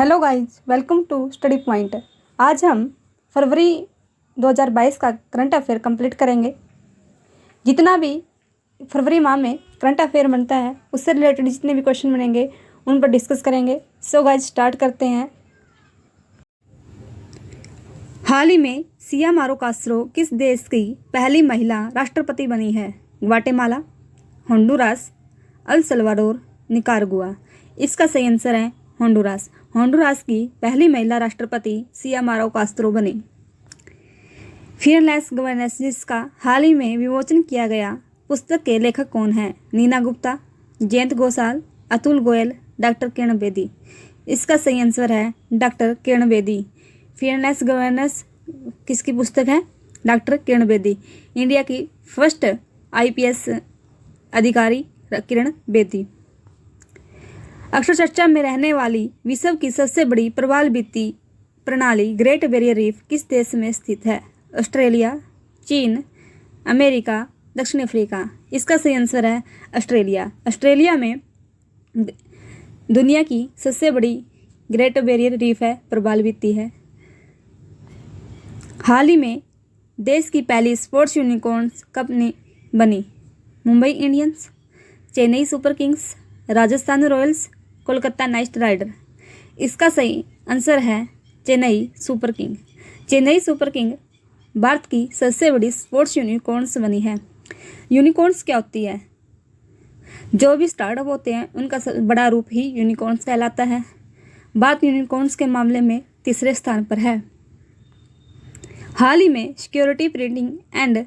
Hello guys, welcome to study point. आज हम फरवरी 2022 का करंट अफेयर कंप्लीट करेंगे। जितना भी फरवरी माह में करंट अफेयर बनता है उससे रिलेटेड जितने भी क्वेश्चन बनेंगे उन पर डिस्कस करेंगे। सो गाइस स्टार्ट करते हैं। हाल ही में सियामारो कास्त्रो किस देश की पहली महिला राष्ट्रपति बनी है? Guatemala, Honduras, El Salvador, Nicaragua. इसका सही आंसर है होंडुरास। होंडुरास की पहली महिला राष्ट्रपति सियामारो कास्त्रो बनी। फियरलेस गवर्नेंस जिसका हाल ही में विमोचन किया गया पुस्तक के लेखक कौन हैं? नीना गुप्ता, जयंत घोषाल, अतुल गोयल, डॉक्टर किरण बेदी। इसका सही आंसर है doctor Kiran Bedi. Fearless governance किसकी पुस्तक है? डॉक्टर किरण बेदी। इंडिया की फर्स्ट आईपीएस अधिकारी किरण बेदी। अक्सर चर्चा में रहने वाली विश्व की सबसे बड़ी प्रवाल भित्ति प्रणाली ग्रेट बैरियर रीफ किस देश में स्थित है? ऑस्ट्रेलिया, चीन, अमेरिका, दक्षिण अफ्रीका। इसका सही आंसर है ऑस्ट्रेलिया। ऑस्ट्रेलिया में दुनिया की सबसे बड़ी ग्रेट बैरियर रीफ है, प्रवाल भित्ति है। हाल ही में देश की पहली स्पोर्ट्स यूनिकॉर्न्स कंपनी बनी। Mumbai Indians, Chennai super kings, Rajasthan royals, Kolkata knight rider. इसका सही आंसर है Chennai super king. Chennai super king Bharat की सबसे बड़ी स्पोर्ट्स यूनिकॉर्न्स बनी है। यूनिकॉर्न्स क्या होती है? जो भी स्टार्टअप होते हैं उनका बड़ा रूप ही यूनिकॉर्न्स कहलाता है। भारत यूनिकॉर्न्स के मामले में तीसरे स्थान पर है। हाल ही में security printing and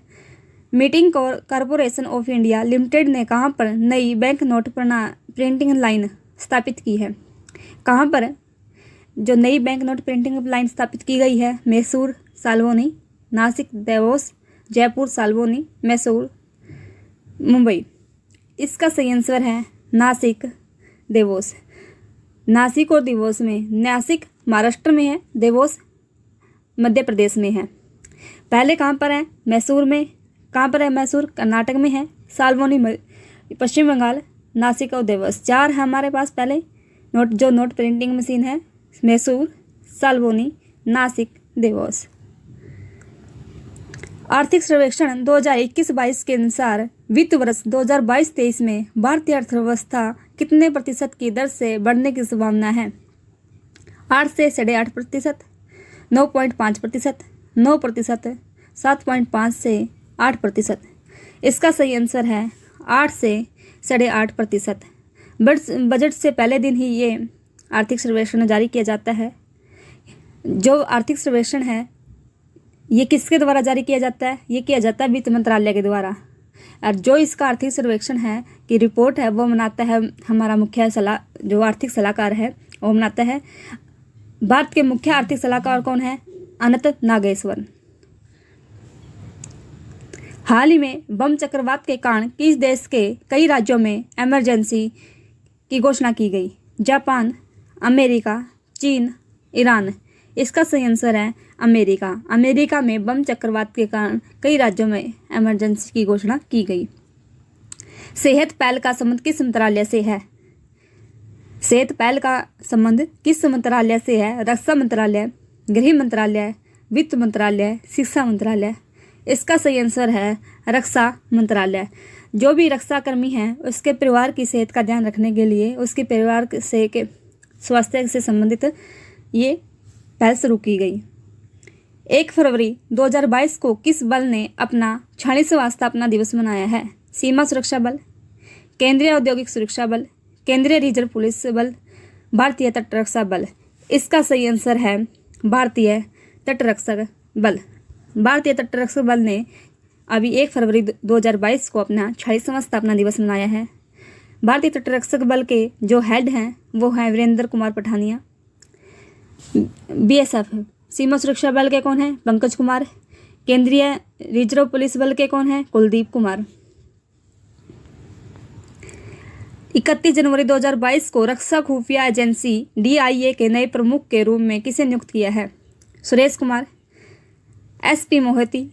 meeting corporation of India limited ने कहां पर नई बैंक नोट प्रिंटिंग लाइन स्थापित की है? कहां पर जो नई बैंक नोट प्रिंटिंग लाइन स्थापित की गई है? मैसूर, साल्वोनी, नासिक, देवोस, जयपुर, साल्वोनी, मैसूर, मुंबई। इसका सही आंसर है नासिक, देवोस। नासिक और देवोस में, नासिक महाराष्ट्र में है, देवोस मध्य प्रदेश में है। पहले कहाँ पर है? मैसूर में। कहाँ पर है मैसूर? कर्नाटक में है। साल्वोनी पश्चिम बंगाल, नासिक और देवोस। चार है हमारे पास पहले नोट प्रिंटिंग मशीन है। मैसूर, साल्वोनी, नासिक, देवोस। आर्थिक सर्वेक्षण 2021-22 के अनुसार वित्त वर्ष 2022-23 में भारतीय अर्थव्यवस्था कितने प्रतिशत की दर से बढ़ने की संभावना है? 8 से 8.5%, 9.5%, 9%, 7.5 से 8%। इसका सही आंसर है 8 से 8.5%। बजट से पहले दिन ही ये आर्थिक सर्वेक्षण जारी किया जाता है। जो आर्थिक सर्वेक्षण है ये किसके द्वारा जारी किया जाता है? ये किया जाता है वित्त मंत्रालय के द्वारा। और जो इसका आर्थिक सर्वेक्षण है की रिपोर्ट है वो बनाता है हमारा मुख्य जो आर्थिक सलाहकार है वो बनाता है। भारत के मुख्य आर्थिक सलाहकार कौन है? अनंत नागेश्वर। हाल ही में बम चक्रवात के कारण किस देश के कई राज्यों में इमरजेंसी की घोषणा की गई? जापान, अमेरिका, चीन, ईरान। इसका सही आंसर है अमेरिका। अमेरिका में बम चक्रवात के कारण कई राज्यों में इमरजेंसी की घोषणा की गई। सेहत पहल का संबंध किस मंत्रालय से है? सेहत पहल का संबंध किस मंत्रालय से है? रक्षा मंत्रालय, गृह मंत्रालय, वित्त मंत्रालय, शिक्षा मंत्रालय। इसका सही आंसर है रक्षा मंत्रालय। जो भी रक्षाकर्मी हैं उसके परिवार की सेहत का ध्यान रखने के लिए उसके परिवार से के स्वास्थ्य से संबंधित ये पहल शुरू की गई। 1 फरवरी 2022 को किस बल ने अपना 46वां स्थापना दिवस मनाया है? सीमा सुरक्षा बल, केंद्रीय औद्योगिक सुरक्षा बल, केंद्रीय रिजर्व पुलिस बल, भारतीय तटरक्षक बल। इसका सही आंसर है भारतीय तटरक्षक बल। भारतीय तटरक्षक बल ने अभी 1 फरवरी 2022 को अपना 46वां स्थापना दिवस मनाया है। भारतीय तटरक्षक बल के जो हेड हैं वो हैं वीरेंद्र कुमार पठानिया। बीएसएफ सीमा सुरक्षा बल के कौन हैं? पंकज कुमार। केंद्रीय रिजर्व पुलिस बल के कौन हैं? कुलदीप कुमार। 31 जनवरी 2022 को रक्षा खुफिया एजेंसी DIA के नए प्रमुख के रूप में किसे नियुक्त किया है? Suresh Kumar, SP मोहिती,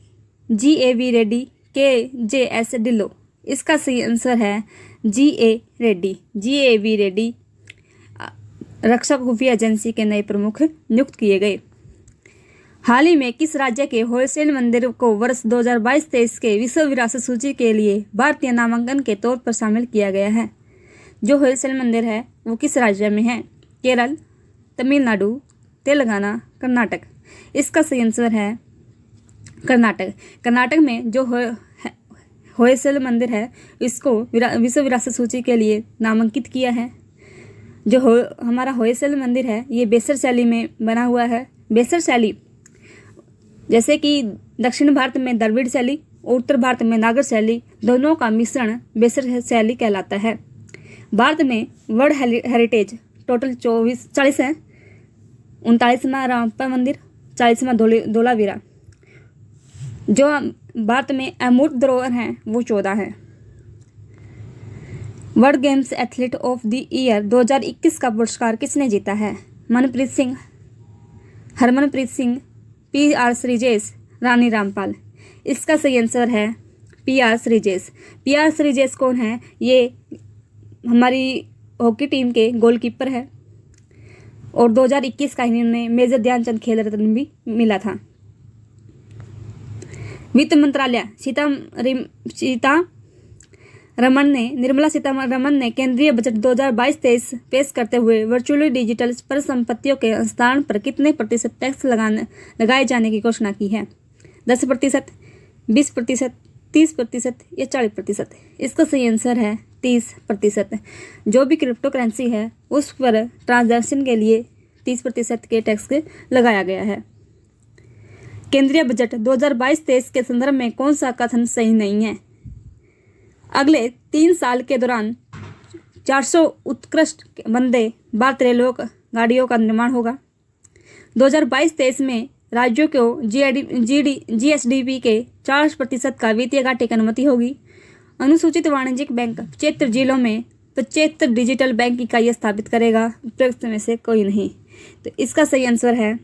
GAV Reddy, KJS Dhillon. इसका सही आंसर है GA रेड्डी। GAV रेड्डी रक्षा खुफिया एजेंसी के नए प्रमुख नियुक्त किए गए। हाल ही में किस राज्य के होयसल मंदिर को वर्ष 2022-23 के विश्व विरासत सूची के लिए भारतीय नामांकन के तौर पर शामिल किया गया है? जो होयसल मंदिर है वो किस राज्य में है? केरल, तमिलनाडु, तेलंगाना, कर्नाटक। इसका सही आंसर है कर्नाटक। कर्नाटक में जो होयसल मंदिर है इसको विश्व विरासत सूची के लिए नामांकित किया है। जो हमारा होयसल मंदिर है ये बेसर शैली में बना हुआ है। बेसर शैली जैसे कि दक्षिण भारत में द्रविड़ शैली और उत्तर भारत में नागर शैली, दोनों का मिश्रण बेसर शैली कहलाता है। भारत में वर्ल्ड हेरिटेज टोटल 40 है। 39वां रामप्पा मंदिर, 40वां धोलावीरा। जो भारत में अमूर्त धरोहर हैं वो 14 है। World games athlete of the year 2021 का पुरस्कार किसने जीता है? मनप्रीत सिंह, हरमनप्रीत सिंह, PR श्रीजेश, रानी रामपाल। इसका सही आंसर है PR श्रीजेश। PR श्रीजेश कौन है? ये हमारी हॉकी टीम के गोलकीपर है और 2021 का इन्हें मेजर ध्यानचंद खेल रत्न भी मिला था। वित्त मंत्रालय निर्मला सीतारमण ने केंद्रीय बजट 2022-23 पेश करते हुए वर्चुअली डिजिटल परिसंपत्तियों के हस्तांतरण पर कितने प्रतिशत टैक्स लगाए जाने की घोषणा की है? 10%, 20%, 30% या 40%? इसका सही आंसर है 30%। जो भी क्रिप्टो करेंसी है उस पर ट्रांजैक्शन के लिए 30% के टैक्स लगाया गया है। केंद्रीय बजट 2022-23 के संदर्भ में कौन सा कथन सही नहीं है? अगले 3 साल के दौरान 400 उत्कृष्ट वंदे भारत रेलगाड़ियों का निर्माण होगा। 2022-23 में राज्यों को GSDP के 40% का वित्तीय घाटे की अनुमति होगी। अनुसूचित वाणिज्यिक बैंक 75 जिलों में 75 डिजिटल बैंक इकाइयाँ स्थापित करेगा। उपरोक्त में से कोई नहीं। तो इसका सही आंसर है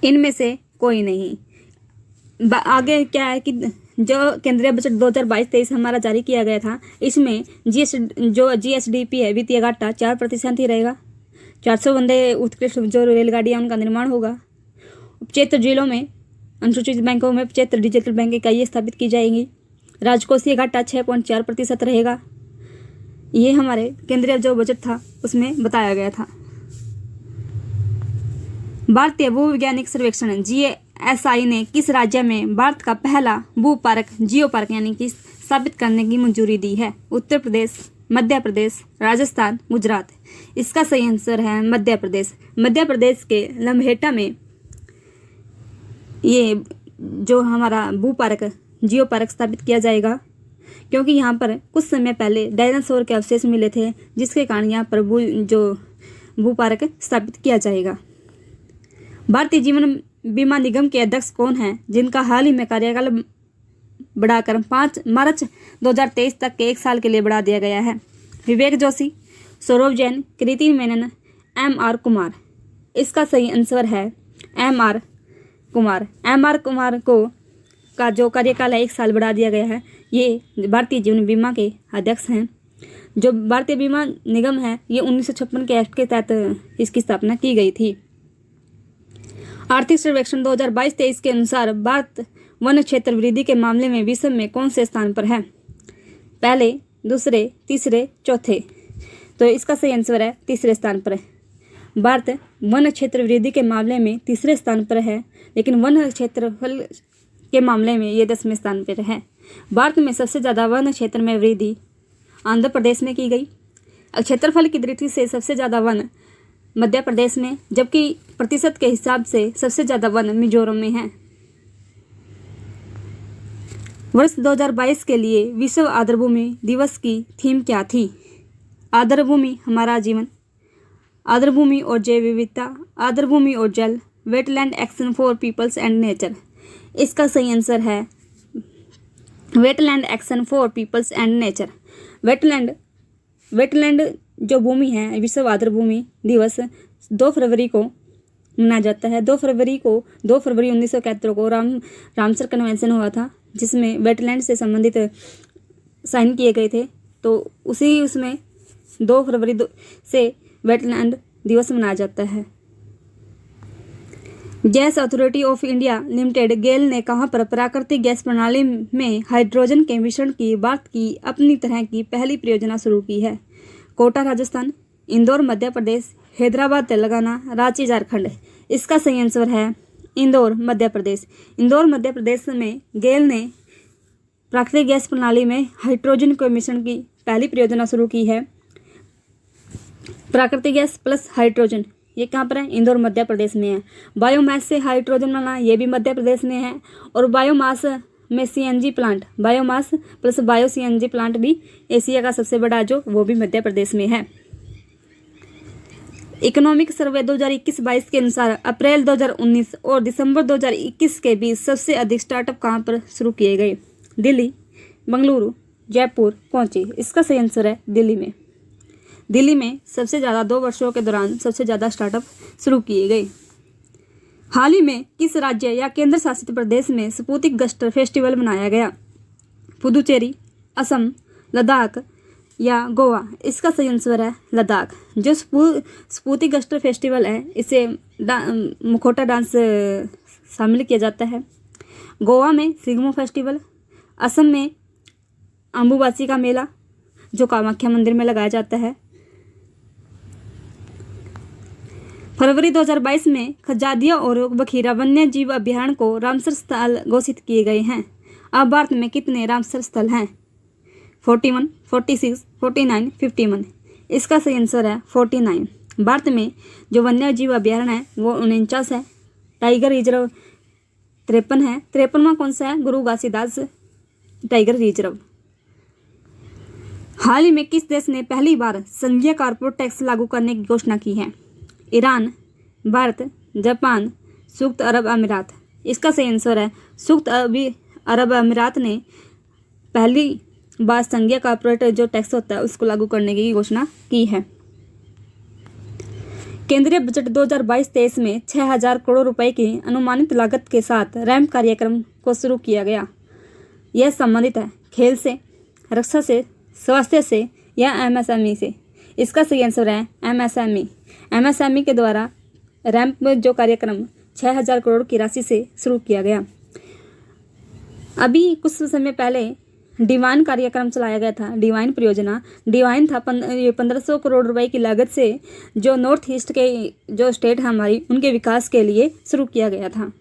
इनमें से कोई नहीं। आगे क्या है कि जो केंद्रीय बजट 2022-23 हमारा जारी किया गया था इसमें GSDP है वित्तीय घाटा 4% ही रहेगा। 400 वंदे उत्कृष्ट जो रेलगाड़ियाँ उनका निर्माण होगा। 75 जिलों में अनुसूचित बैंकों में 75 डिजिटल बैंक इकाइयाँ स्थापित की जाएंगी। राजकोषीय घाटा 6.4% रहेगा। ये हमारे केंद्रीय जो बजट था उसमें बताया गया था। भारतीय भूवैज्ञानिक सर्वेक्षण GSI ने किस राज्य में भारत का पहला भू पार्क जियो पार्क यानी कि स्थापित करने की मंजूरी दी है? उत्तर प्रदेश, मध्य प्रदेश, राजस्थान, गुजरात। इसका सही आंसर है मध्य प्रदेश। मध्य प्रदेश के लम्हेटा में ये जो हमारा भू पार्क जियो पार्क स्थापित किया जाएगा क्योंकि यहाँ पर कुछ समय पहले डायनासोर के अवशेष मिले थे जिसके कारण यहाँ पर भू पार्क स्थापित किया जाएगा। भारतीय जीवन बीमा निगम के अध्यक्ष कौन हैं जिनका हाल ही में कार्यकाल बढ़ाकर 5 मार्च 2023 तक के 1 साल के लिए बढ़ा दिया गया है? विवेक जोशी, सौरभ जैन, कृति मेनन, MR कुमार। इसका सही आंसर है MR कुमार। MR कुमार का जो कार्यकाल है 1 साल बढ़ा दिया गया है। ये भारतीय जीवन बीमा के अध्यक्ष हैं। जो भारतीय बीमा निगम है ये 1956 के एक्ट के तहत इसकी स्थापना की गई थी। आर्थिक सर्वेक्षण 2022-23 के अनुसार भारत वन क्षेत्र वृद्धि के मामले में विश्व में कौन से स्थान पर है? पहले, दूसरे, तीसरे, चौथे? तो इसका सही आंसर है तीसरे स्थान पर है। भारत वन क्षेत्र वृद्धि के मामले में तीसरे स्थान पर है लेकिन वन क्षेत्रफल के मामले में ये 10वें स्थान पर है। भारत में सबसे ज़्यादा वन क्षेत्र में वृद्धि आंध्र प्रदेश में की गई। क्षेत्रफल की दृष्टि से सबसे ज़्यादा वन मध्य प्रदेश में, जबकि प्रतिशत के हिसाब से सबसे ज़्यादा वन मिजोरम में है। वर्ष 2022 के लिए विश्व आर्द्रभूमि दिवस की थीम क्या थी? आर्द्रभूमि हमारा जीवन, आर्द्रभूमि और जैव विविधता, आर्द्रभूमि और जल, wetland action for peoples and nature. इसका सही आंसर है wetland action for peoples and nature. Wetland जो भूमि है, विश्व आर्द्रभूमि दिवस 2 फरवरी को मनाया जाता है। 2 फरवरी 1971 को रामसर कन्वेंशन हुआ था, जिसमें वेटलैंड से संबंधित साइन किए गए थे। तो उसी उसमें 2 फरवरी से वेटलैंड दिवस मनाया जाता है। Gas authority of India limited GAIL ने कहां पर प्राकृतिक गैस प्रणाली में हाइड्रोजन के मिश्रण की बात की अपनी तरह की पहली परियोजना शुरू की है? कोटा राजस्थान, इंदौर मध्य प्रदेश, हैदराबाद तेलंगाना, रांची झारखंड। इसका सही आंसर है इंदौर मध्य प्रदेश। इंदौर मध्य प्रदेश में गेल ने प्राकृतिक गैस प्रणाली में हाइड्रोजन के मिश्रण की पहली परियोजना शुरू की है। प्राकृतिक गैस प्लस हाइड्रोजन, ये कहाँ पर है? इंदौर मध्य प्रदेश में है। बायोमास से हाइड्रोजन बनाना, ये भी मध्य प्रदेश में है। और बायोमास में CNG plant, biomass plus bio CNG plant भी एशिया का सबसे बड़ा जो वो भी मध्य प्रदेश में है। इकोनॉमिक सर्वे 2021-22 के अनुसार अप्रैल 2019 और दिसंबर 2021 के बीच सबसे अधिक स्टार्टअप कहाँ पर शुरू किए गए? दिल्ली, बेंगलुरु, जयपुर, कोच्चि। इसका सही आंसर है दिल्ली में। दिल्ली में सबसे ज़्यादा 2 वर्षों के दौरान सबसे ज़्यादा स्टार्टअप शुरू किए गए। हाल ही में किस राज्य या केंद्र शासित प्रदेश में स्पुतनिक गस्टर फेस्टिवल मनाया गया? पुदुचेरी, असम, लद्दाख या गोवा। इसका सही आंसर है लद्दाख। जो स्पुतनिक गस्टर फेस्टिवल है, इसे मुखौटा डांस शामिल किया जाता है। गोवा में सिग्मो फेस्टिवल, असम में अम्बुबासी का मेला जो कामाख्या मंदिर में लगाया जाता है। फरवरी 2022 में खजादिया और बखीरा वन्य जीव अभ्यारण्य को रामसर स्थल घोषित किए गए हैं। अब भारत में कितने रामसर स्थल हैं? 41, 46, 49, 51। इसका सही आंसर है 49। भारत में जो वन्य जीव अभ्यारण्य है वो 49 है। टाइगर रिजर्व 53 है। 53वां कौन सा है? गुरु घासीदास टाइगर रिजर्व। हाल ही में किस देश ने पहली बार संघीय कारपोरेट टैक्स लागू करने की घोषणा की है? ईरान, भारत, जापान, संयुक्त अरब अमीरात। इसका सही आंसर है संयुक्त अरब अमीरात ने पहली बार संघीय कारपोरेट जो टैक्स होता है उसको लागू करने की घोषणा की है। केंद्रीय बजट 2022-23 में 6,000 करोड़ रुपए की अनुमानित लागत के साथ रैंप कार्यक्रम को शुरू किया गया। यह संबंधित है खेल से, रक्षा से, स्वास्थ्य से या एमएसएमई से। इसका सही आंसर है एमएसएमई। एमएसएमई के द्वारा रैंप जो कार्यक्रम 6,000 करोड़ की राशि से शुरू किया गया। अभी कुछ समय पहले डिवाइन कार्यक्रम चलाया गया था। डिवाइन परियोजना, डिवाइन था 1500 करोड़ रुपए की लागत से जो नॉर्थ ईस्ट के जो स्टेट है हमारी, उनके विकास के लिए शुरू किया गया था।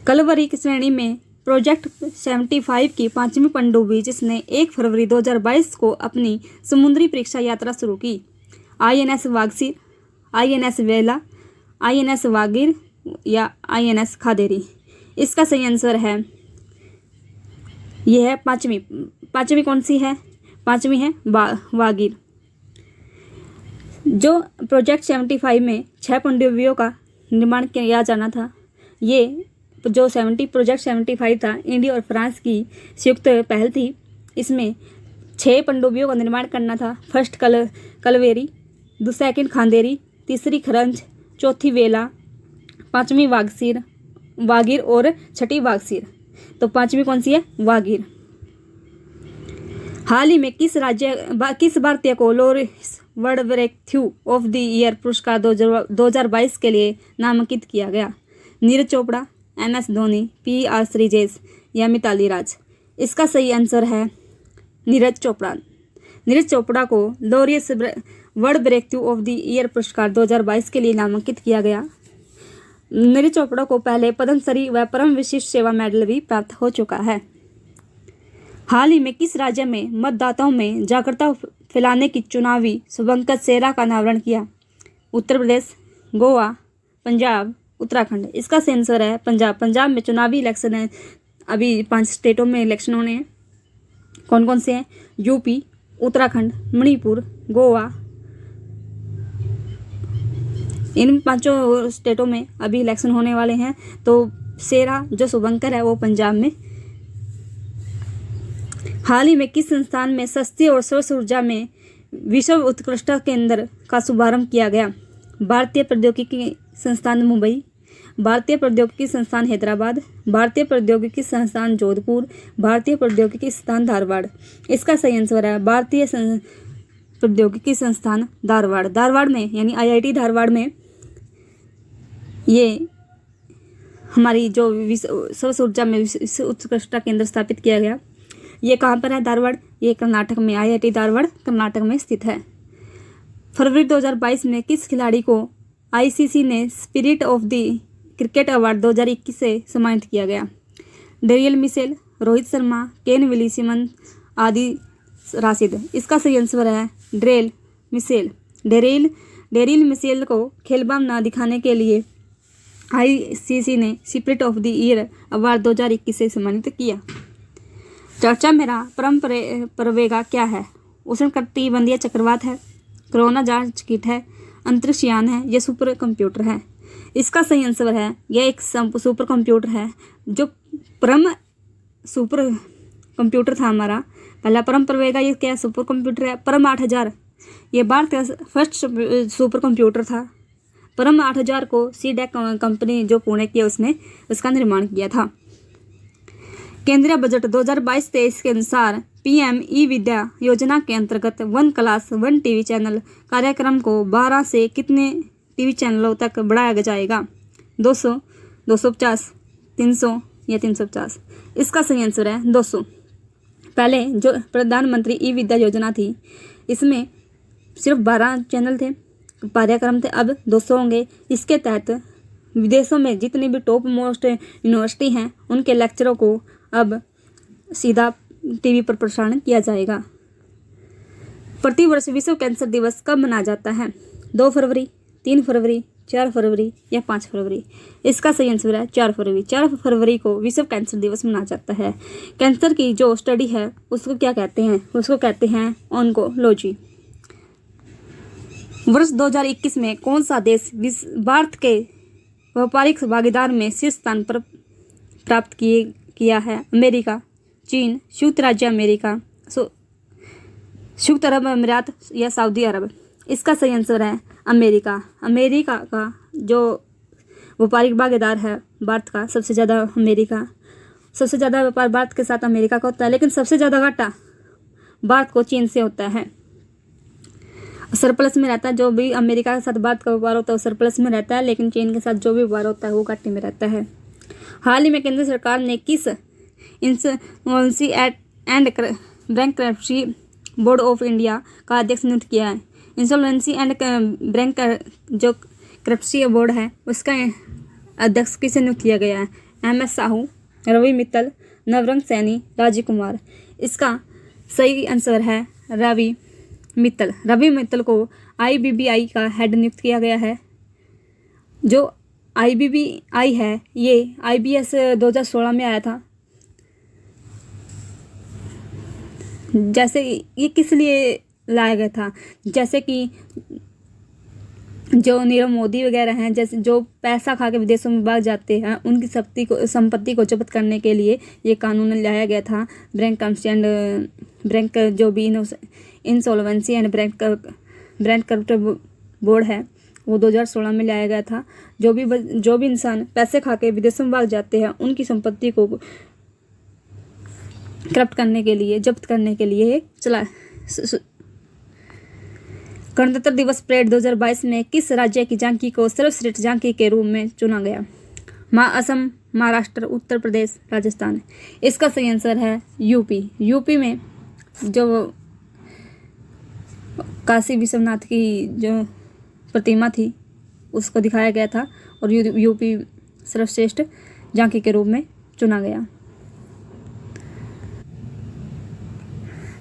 कलवरी की श्रेणी में प्रोजेक्ट 75 की 5वीं पनडुब्बी जिसने 1 फरवरी 2022 को अपनी समुद्री परीक्षा यात्रा शुरू की। INS वागसीर, INS वेला, INS वागीर या INS खादेरी। इसका सही आंसर है यह है पाँचवीं कौन सी है? 5वीं है वागीर। जो प्रोजेक्ट 75 में 6 पनडुब्बियों का निर्माण किया जाना था, ये जो प्रोजेक्ट 75 था इंडिया और फ्रांस की संयुक्त पहल थी। इसमें 6 पनडुब्बियों का निर्माण करना था। फर्स्ट कलवेरी, सेकंड खांदेरी, तीसरी खरंज, चौथी वेला, 5वीं वागीर और 6ठी वागसीर। तो 5वीं कौन सी है? वागीर। हाल ही में किस भारतीय को Laureus world breakthrough of the year पुरस्कार 2022 के लिए नामांकित किया गया? नीरज चोपड़ा, MS धोनी, PR श्रीजेश या मिताली राज। इसका सही आंसर है नीरज चोपड़ा। नीरज चोपड़ा को Laureus world breakthrough of the year पुरस्कार 2022 के लिए नामांकित किया गया। नीरज चोपड़ा को पहले पद्मश्री व परम विशिष्ट सेवा मेडल भी प्राप्त हो चुका है। हाल ही में किस राज्य में मतदाताओं में जागरूकता फैलाने की चुनावी शुभंकर सेरा का अनावरण किया? उत्तर प्रदेश, गोवा, पंजाब, उत्तराखंड। इसका सही आंसर है पंजाब। पंजाब में चुनावी इलेक्शन है। अभी 5 स्टेटों में इलेक्शन होने हैं। कौन कौन से हैं? यूपी, उत्तराखंड, मणिपुर, गोवा। इन 5 स्टेटों में अभी इलेक्शन होने वाले हैं। तो सेरा जो शुभंकर है वो पंजाब में। हाल ही में किस संस्थान में सस्ती और स्वच्छ ऊर्जा में विश्व उत्कृष्टता केंद्र का शुभारंभ किया गया? भारतीय प्रौद्योगिकी संस्थान मुंबई, भारतीय प्रौद्योगिकी संस्थान हैदराबाद, भारतीय प्रौद्योगिकी संस्थान जोधपुर, भारतीय प्रौद्योगिकी संस्थान धारवाड़। इसका सही आंसर है भारतीय प्रौद्योगिकी संस्थान धारवाड़। धारवाड़ में यानी IIT धारवाड़ में ये हमारी जो सौर ऊर्जा में विश्व उत्कृष्टता केंद्र स्थापित किया गया। ये कहाँ पर है? धारवाड़। ये कर्नाटक में, IIT धारवाड़ कर्नाटक में स्थित है। फरवरी 2022 में किस खिलाड़ी को ICC ने spirit of the cricket award 2021 से सम्मानित किया गया? Daryl Mitchell, Rohit Sharma, Kane Williamson, Adil Rashid. इसका सही आंसर है डेरियल मिशेल। डेरियल मिशेल को खेल भावना दिखाने के लिए ICC ने spirit of the year award 2021 से सम्मानित किया। चर्चा मेरा परम प्रवेगा क्या है? उष्णकटिबंधीय चक्रवात है, कोरोना जांच किट है, अंतरिक्ष यान है, यह सुपर कंप्यूटर है। इसका सही आंसर है यह एक सुपर कंप्यूटर है। जो परम सुपर कंप्यूटर था हमारा पहला परम प्रवेगा, ये क्या सुपर कंप्यूटर है? परम 8000 ये भारत का फर्स्ट सुपर कंप्यूटर था। परम 8000 को सीडेक कंपनी जो पुणे की है उसने उसका निर्माण किया था। केंद्रीय बजट 2022-23 के अनुसार PM ई विद्या योजना के अंतर्गत 1 क्लास 1 टीवी चैनल कार्यक्रम को 12 से कितने टीवी चैनलों तक बढ़ाया जाएगा? 200, 250, 300 या 350। इसका सही आंसर है 200। पहले जो प्रधानमंत्री ई विद्या योजना थी इसमें सिर्फ 12 चैनल थे, कार्यक्रम थे, अब 200 होंगे। इसके तहत विदेशों में जितनी भी टॉप मोस्ट यूनिवर्सिटी हैं उनके लेक्चरों को अब सीधा टीवी पर प्रसारण किया जाएगा। प्रतिवर्ष विश्व कैंसर दिवस कब मनाया जाता है? 2 फरवरी, 3 फरवरी, 4 फरवरी या 5 फरवरी। इसका सही आंसर है 4 फरवरी। 4 फरवरी को विश्व कैंसर दिवस मनाया जाता है। कैंसर की जो स्टडी है उसको क्या कहते हैं? उसको कहते हैं ऑन्कोलॉजी। वर्ष 2021 में कौन सा देश भारत के व्यापारिक भागीदार में शीर्ष स्थान पर प्राप्त किया है? अमेरिका, चीन, संयुक्त राज्य अमेरिका, संयुक्त अरब अमीरात या सऊदी अरब। इसका सही आंसर है अमेरिका। अमेरिका का जो व्यापारिक भागीदार है भारत का सबसे ज़्यादा अमेरिका। सबसे ज़्यादा व्यापार भारत के साथ अमेरिका का होता है, लेकिन सबसे ज़्यादा घाटा भारत को चीन से होता है। सरप्लस में रहता है। जो भी अमेरिका के साथ भारत का व्यापार होता है वो सरप्लस में रहता है, लेकिन चीन के साथ जो भी व्यापार होता है वो घाटे में रहता है। हाल ही में केंद्र सरकार ने किस insolvency and bankruptcy board of India का अध्यक्ष नियुक्त किया है? इंसॉल्वेंसी एंड बैंक जो क्रप्सी बोर्ड है उसका अध्यक्ष किसे नियुक्त किया गया है? MS साहू, रवि मित्तल, नवरंग सैनी, राजीव कुमार। इसका सही आंसर है रवि मित्तल। रवि मित्तल को IBBI का हेड नियुक्त किया गया है। जो IBBI है ये IBS 2016 में आया था। जैसे ये किस लिए लाया गया था? जैसे कि जो नीरव मोदी वगैरह हैं, जैसे जो पैसा खा के विदेशों में भाग जाते हैं उनकी संपत्ति को जब्त करने के लिए ये कानून लाया गया था। बैंक जो भी इंसॉल्वेंसी एंड बैंक बोर्ड है वो 2016 में लाया गया था। जो भी इंसान पैसे खा के विदेशों में भाग जाते हैं उनकी संपत्ति को करप्ट करने के लिए, जब्त करने के लिए चला। गणतंत्र दिवस परेड 2022 में किस राज्य की झांकी को सर्वश्रेष्ठ झांकी के रूप में चुना गया? असम, महाराष्ट्र, उत्तर प्रदेश, राजस्थान। इसका सही आंसर है यूपी में जो काशी विश्वनाथ की जो प्रतिमा थी उसको दिखाया गया था और यूपी सर्वश्रेष्ठ झांकी के रूप में चुना गया।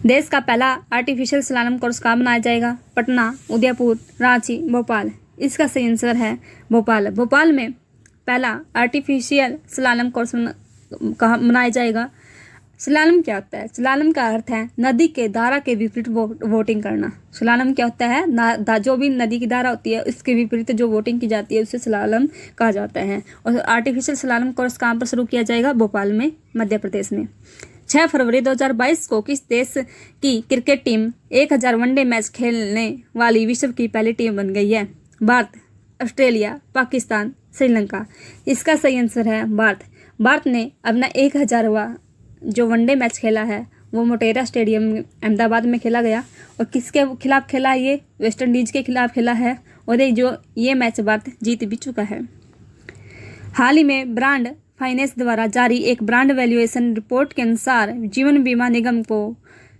देश का पहला आर्टिफिशियल स्लालम कोर्स कहाँ बनाया जाएगा? पटना, उदयपुर, रांची, भोपाल। इसका सही आंसर है भोपाल। भोपाल में पहला आर्टिफिशियल स्लालम कोर्स कहाँ बनाया जाएगा? स्लालम क्या होता है? स्लालम का अर्थ है नदी के धारा के विपरीत वोटिंग करना। स्लालम क्या होता है? जो भी नदी की धारा होती है उसके विपरीत जो वोटिंग की जाती है उसे स्लालम कहा जाता है। और आर्टिफिशियल स्लालम कोर्स कहाँ पर शुरू किया जाएगा? भोपाल में, मध्य प्रदेश में। 6 फरवरी 2022 को किस देश की क्रिकेट टीम 1000 वनडे मैच खेलने वाली विश्व की पहली टीम बन गई है? भारत, ऑस्ट्रेलिया, पाकिस्तान, श्रीलंका। इसका सही आंसर है भारत। भारत ने अपना 1000वां जो वनडे मैच खेला है वो मोटेरा स्टेडियम अहमदाबाद में खेला गया। और किसके खिलाफ खेला है? ये वेस्ट इंडीज़ के खिलाफ खेला है और ये मैच भारत जीत भी चुका है। हाल ही में ब्रांड फाइनेंस द्वारा जारी एक ब्रांड वैल्यूएशन रिपोर्ट के अनुसार जीवन बीमा निगम को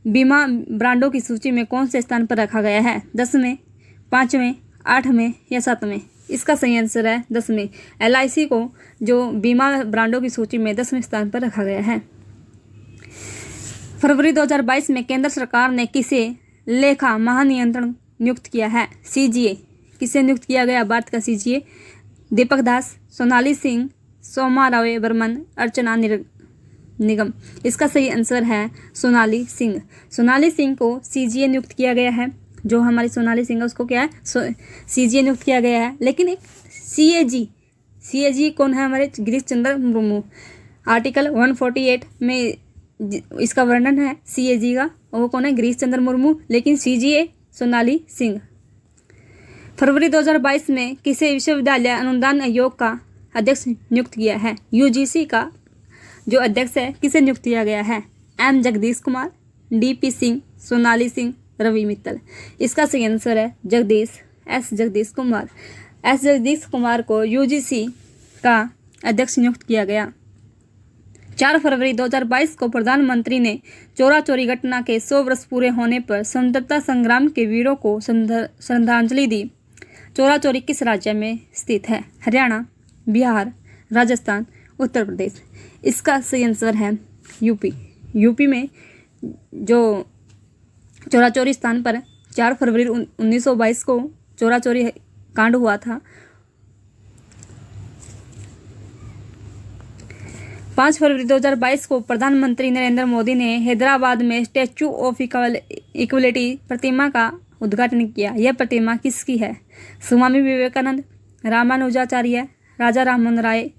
बीमा ब्रांडों की सूची में कौन से स्थान पर रखा गया है? 10वें, 5वें, 8वें या 7वें? इसका सही आंसर है 10वें। LIC को जो बीमा ब्रांडों की सूची में 10वें स्थान पर रखा गया है। फरवरी 2022 में केंद्र सरकार ने किसे लेखा महानियंत्रण नियुक्त किया है? CGA। किसे नियुक्त किया गया भारत का CGA? दीपक दास, सोनाली सिंह, सोमा रावे बर्मन, अर्चना निगम। इसका सही आंसर है सोनाली सिंह। सोनाली सिंह को CGA नियुक्त किया गया है। जो हमारी सोनाली सिंह है उसको क्या है? CGA नियुक्त किया गया है। लेकिन एक CAG कौन है? हमारे गिरीश चंद्र मुर्मू। आर्टिकल 148 में इसका वर्णन है CAG का, और वो कौन है? गिरीश चंद्र मुर्मू। लेकिन CGA सोनाली सिंह। फरवरी 2022 में किसे विश्वविद्यालय अनुदान आयोग का अध्यक्ष नियुक्त किया है? UGC का जो अध्यक्ष है किसे नियुक्त किया गया है? M Jagdish Kumar, DP Singh, Sonali Singh, Ravi Mittal. इसका सही आंसर है S जगदीश कुमार। S जगदीश कुमार को UGC का अध्यक्ष नियुक्त किया गया। 4 फरवरी 2022 को प्रधानमंत्री ने चोरा चोरी घटना के 100 वर्ष पूरे होने पर स्वतंत्रता संग्राम के वीरों को श्रद्धांजलि दी। चोरा चोरी किस राज्य में स्थित है? हरियाणा, बिहार, राजस्थान, उत्तर प्रदेश। इसका सही आंसर है यूपी में जो चोरा चोरी स्थान पर 4 फरवरी 1922 को चोरा चोरी कांड हुआ था। 5 फरवरी 2022 को प्रधानमंत्री नरेंद्र मोदी ने हैदराबाद में स्टैच्यू ऑफ इक्वलिटी प्रतिमा का उद्घाटन किया। यह प्रतिमा किसकी है? स्वामी विवेकानंद, रामानुजाचार्य, राजा राममोहन राय,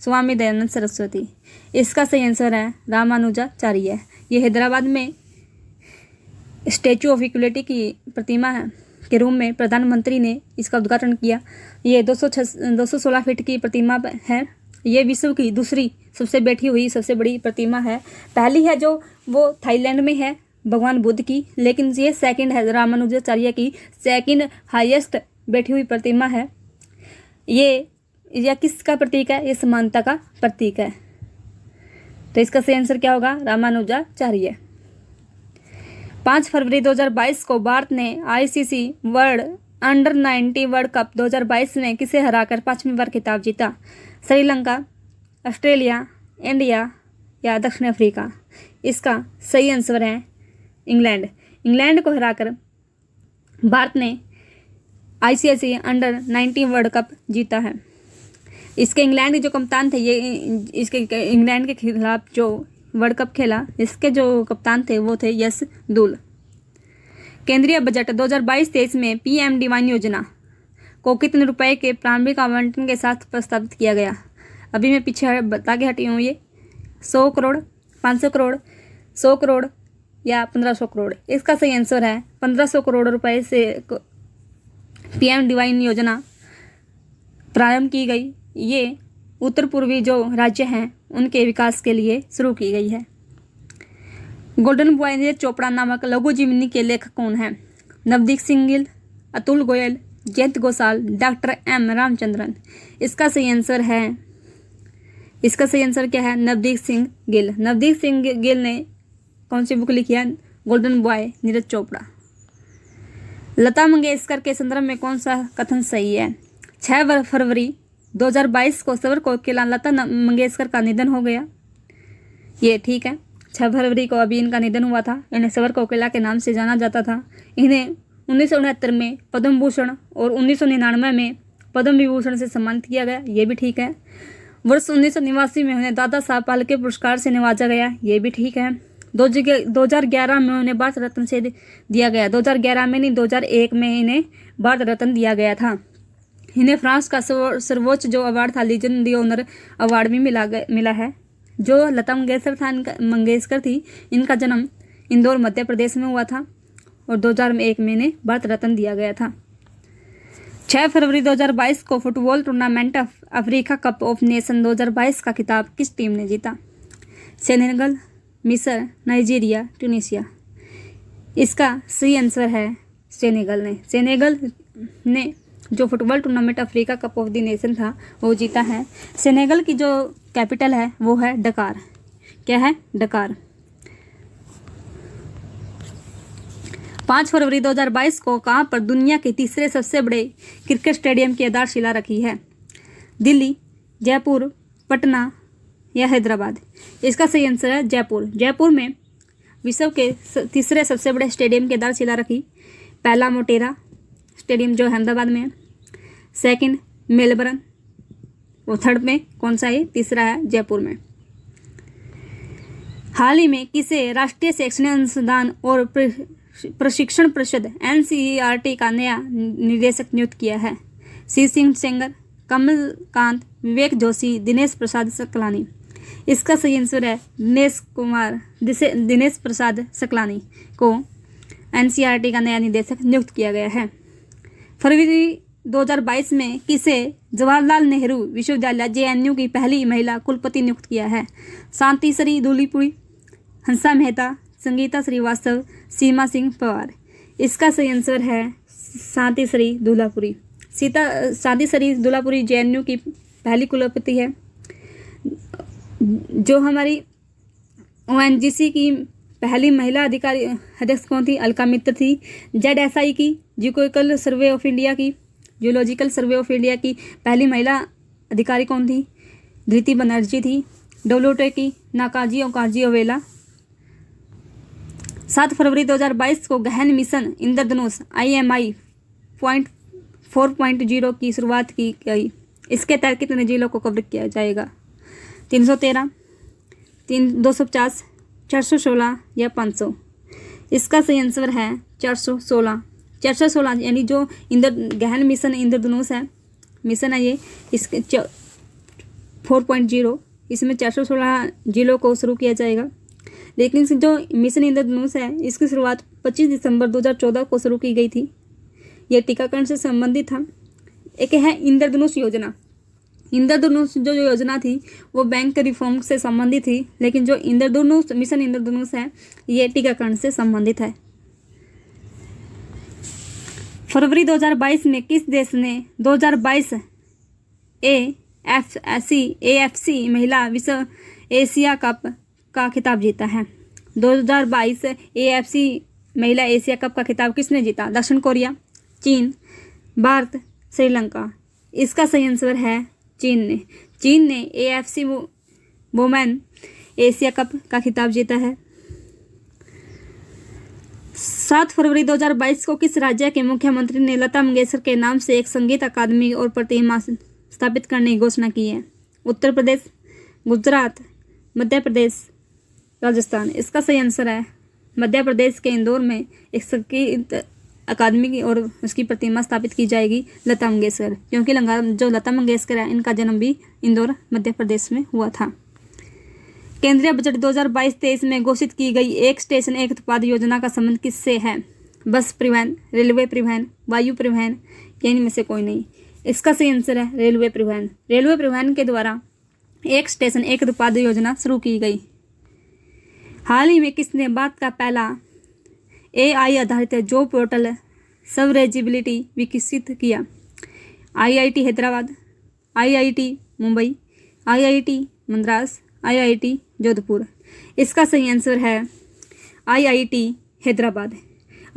स्वामी दयानंद सरस्वती। इसका सही आंसर है रामानुजाचार्य। ये हैदराबाद में स्टैच्यू ऑफ इक्वलिटी की प्रतिमा है के रूप में प्रधानमंत्री ने इसका उद्घाटन किया। ये 216 फीट की प्रतिमा है। ये विश्व की दूसरी सबसे बैठी हुई सबसे बड़ी प्रतिमा है। पहली है जो वो थाईलैंड में है भगवान बुद्ध की, लेकिन ये सेकंड है रामानुजाचार्य की सेकंड हाईएस्ट बैठी हुई प्रतिमा है। ये किसका प्रतीक है? ये समानता का प्रतीक है। तो इसका सही आंसर क्या होगा? रामानुजाचार्य। 5 फरवरी 2022 को भारत ने ICC world under 19 world cup 2022 में किसे हराकर 5वीं बार खिताब जीता? श्रीलंका, ऑस्ट्रेलिया, इंडिया या दक्षिण अफ्रीका? इसका सही आंसर है इंग्लैंड को हराकर भारत ने ICC अंडर 19 वर्ल्ड कप जीता है। इसके इंग्लैंड के जो कप्तान थे, ये इसके इंग्लैंड के खिलाफ जो वर्ल्ड कप खेला, इसके जो कप्तान थे वो थे यश दूल। केंद्रीय बजट 2022-23 में PM-DY योजना को कितने रुपए के प्रारंभिक आवंटन के साथ प्रस्तावित किया गया? अभी मैं पीछे बता के हटी हूँ। ये 100 करोड़, 500 करोड़, 100 करोड़ या 1500 करोड़? इसका सही आंसर है 1500 करोड़ रुपए से PM-DY योजना प्रारंभ की गई। ये उत्तर पूर्वी जो राज्य हैं उनके विकास के लिए शुरू की गई है। गोल्डन बॉय नीरज चोपड़ा नामक लघु जीवनी के लेखक कौन हैं? Navdeep Singh Gill, Atul Goyal, Jayant Ghoshal, doctor M Ramachandran. इसका सही आंसर क्या है? नवदीप सिंह गिल। नवदीप सिंह गिल ने कौन सी बुक लिखी है? Golden boy Neeraj Chopra. लता मंगेशकर के संदर्भ में कौन सा कथन सही है? 6 फरवरी 2022 को स्वर कोकिला लता मंगेशकर का निधन हो गया। ये ठीक है। 6 फरवरी को अभी इनका निधन हुआ था। इन्हें स्वर कोकिला के नाम से जाना जाता था। इन्हें 1969 में पद्म भूषण और 1999 में पद्म विभूषण से सम्मानित किया गया। ये भी ठीक है। वर्ष 1989 में उन्हें दादा साहब फाल्के पुरस्कार से नवाजा गया। ये भी ठीक है। 2011 में उन्हें भारत रत्न से दिया गया। 2011 में नहीं, 2001 में इन्हें भारत रत्न दिया गया था। इन्हें फ्रांस का सर्वोच्च जो अवार्ड था लीजन दी ऑनर अवार्ड भी मिला है। जो लता मंगेशकर थी, इनका जन्म इंदौर मध्य प्रदेश में हुआ था और 2001 में इन्हें भारत रत्न दिया गया था। 6 फरवरी 2022 को football tournament Africa cup of nation 2022 का खिताब किस टीम ने जीता? सेनेगल, मिस्र, नाइजीरिया, ट्यूनीशिया। इसका सही आंसर है सेनेगल ने। सेनेगल ने जो football tournament Africa cup of the nation था वो जीता है। सेनेगल की जो कैपिटल है वो है डकार। क्या है? डकार। 5 फरवरी 2022 को कहाँ पर दुनिया के तीसरे सबसे बड़े क्रिकेट स्टेडियम की आधारशिला रखी है? दिल्ली, जयपुर, पटना या हैदराबाद। इसका सही आंसर है जयपुर। जयपुर में विश्व के तीसरे सबसे बड़े स्टेडियम की आधारशिला रखी। पहला मोटेरा स्टेडियम जो अहमदाबाद में है, सेकंड मेलबर्न, वो थर्ड में कौन सा है? तीसरा है जयपुर में। हाल ही में किसे राष्ट्रीय शैक्षणिक अनुसंधान और प्रशिक्षण परिषद NCERT का नया निदेशक नियुक्त किया है? सी सिंह सेंगर, कमलकांत, विवेक जोशी, दिनेश प्रसाद सकलानी। इसका सही आंसर है दिनेश प्रसाद सकलानी को NCERT का नया निदेशक नियुक्त किया गया है। फरवरी 2022 में किसे जवाहरलाल नेहरू विश्वविद्यालय JNU की पहली महिला कुलपति नियुक्त किया है? शांति श्री धूलीपुरी, हंसा मेहता, संगीता श्रीवास्तव, सीमा सिंह पवार। इसका सही आंसर है शांति श्री धूलापुरी। शांति श्री धूलापुरी JNU की पहली कुलपति है। जो हमारी ONGC की पहली महिला अधिकारी अध्यक्ष कौन थी? अलका मित्र थी। ZSI की जियोलॉजिकल सर्वे ऑफ इंडिया की पहली महिला अधिकारी कौन थी? धृति बनर्जी थी। WTO की नाकाजी ओकाजी ओवेला। 7 फरवरी 2022 को गहन मिशन इंद्रधनुष IMI 4.0 की शुरुआत की गई। इसके तहत कितने जिलों को कवर किया जाएगा? 313, 250, 416 या 500। इसका सही आंसर है 416। 416 यानी जो गहन मिशन इंद्रधनुष है, मिशन है ये, इसके 4.0, इसमें 416 जिलों को शुरू किया जाएगा। लेकिन जो मिशन इंद्रधनुष है इसकी शुरुआत 25 दिसंबर 2014 को शुरू की गई थी। यह टीकाकरण से संबंधित था। एक है इंद्रधनुष योजना। इंद्रधनुष जो योजना थी वो बैंक रिफॉर्म से संबंधित थी, लेकिन जो मिशन इंद्रधनुष है ये टीकाकरण से संबंधित है। फरवरी 2022 में किस देश ने 2022 AFC महिला विश्व एशिया कप का खिताब जीता है? 2022 AFC महिला एशिया कप का खिताब किसने जीता? दक्षिण कोरिया, चीन, भारत, श्रीलंका। इसका सही आंसर है चीन ने AFC वुमेन एशिया कप का खिताब जीता है। 7 फरवरी 2022 को किस राज्य के मुख्यमंत्री ने लता मंगेशकर के नाम से एक संगीत अकादमी और प्रतिमा स्थापित करने की घोषणा की है? उत्तर प्रदेश, गुजरात, मध्य प्रदेश, राजस्थान। इसका सही आंसर है मध्य प्रदेश के इंदौर में एक संगीत अकादमी और उसकी प्रतिमा स्थापित की जाएगी लता मंगेशकर, क्योंकि जो लता मंगेशकर है इनका जन्म भी इंदौर मध्य प्रदेश में हुआ था। केंद्रीय बजट 2022-23 में घोषित की गई एक स्टेशन एक उत्पाद योजना का संबंध किससे है? बस परिवहन, रेलवे परिवहन, वायु परिवहन या इनमें से कोई नहीं। इसका सही आंसर है रेलवे परिवहन। रेलवे परिवहन के द्वारा एक स्टेशन एक उत्पाद योजना शुरू की गई। हाल ही में किसने भारत का पहला AI आधारित जॉब पोर्टल स्वरेजिबिलिटी विकसित किया? IIT Hyderabad, IIT Mumbai, IIT Madras, IIT Jodhpur. इसका सही आंसर है IIT हैदराबाद।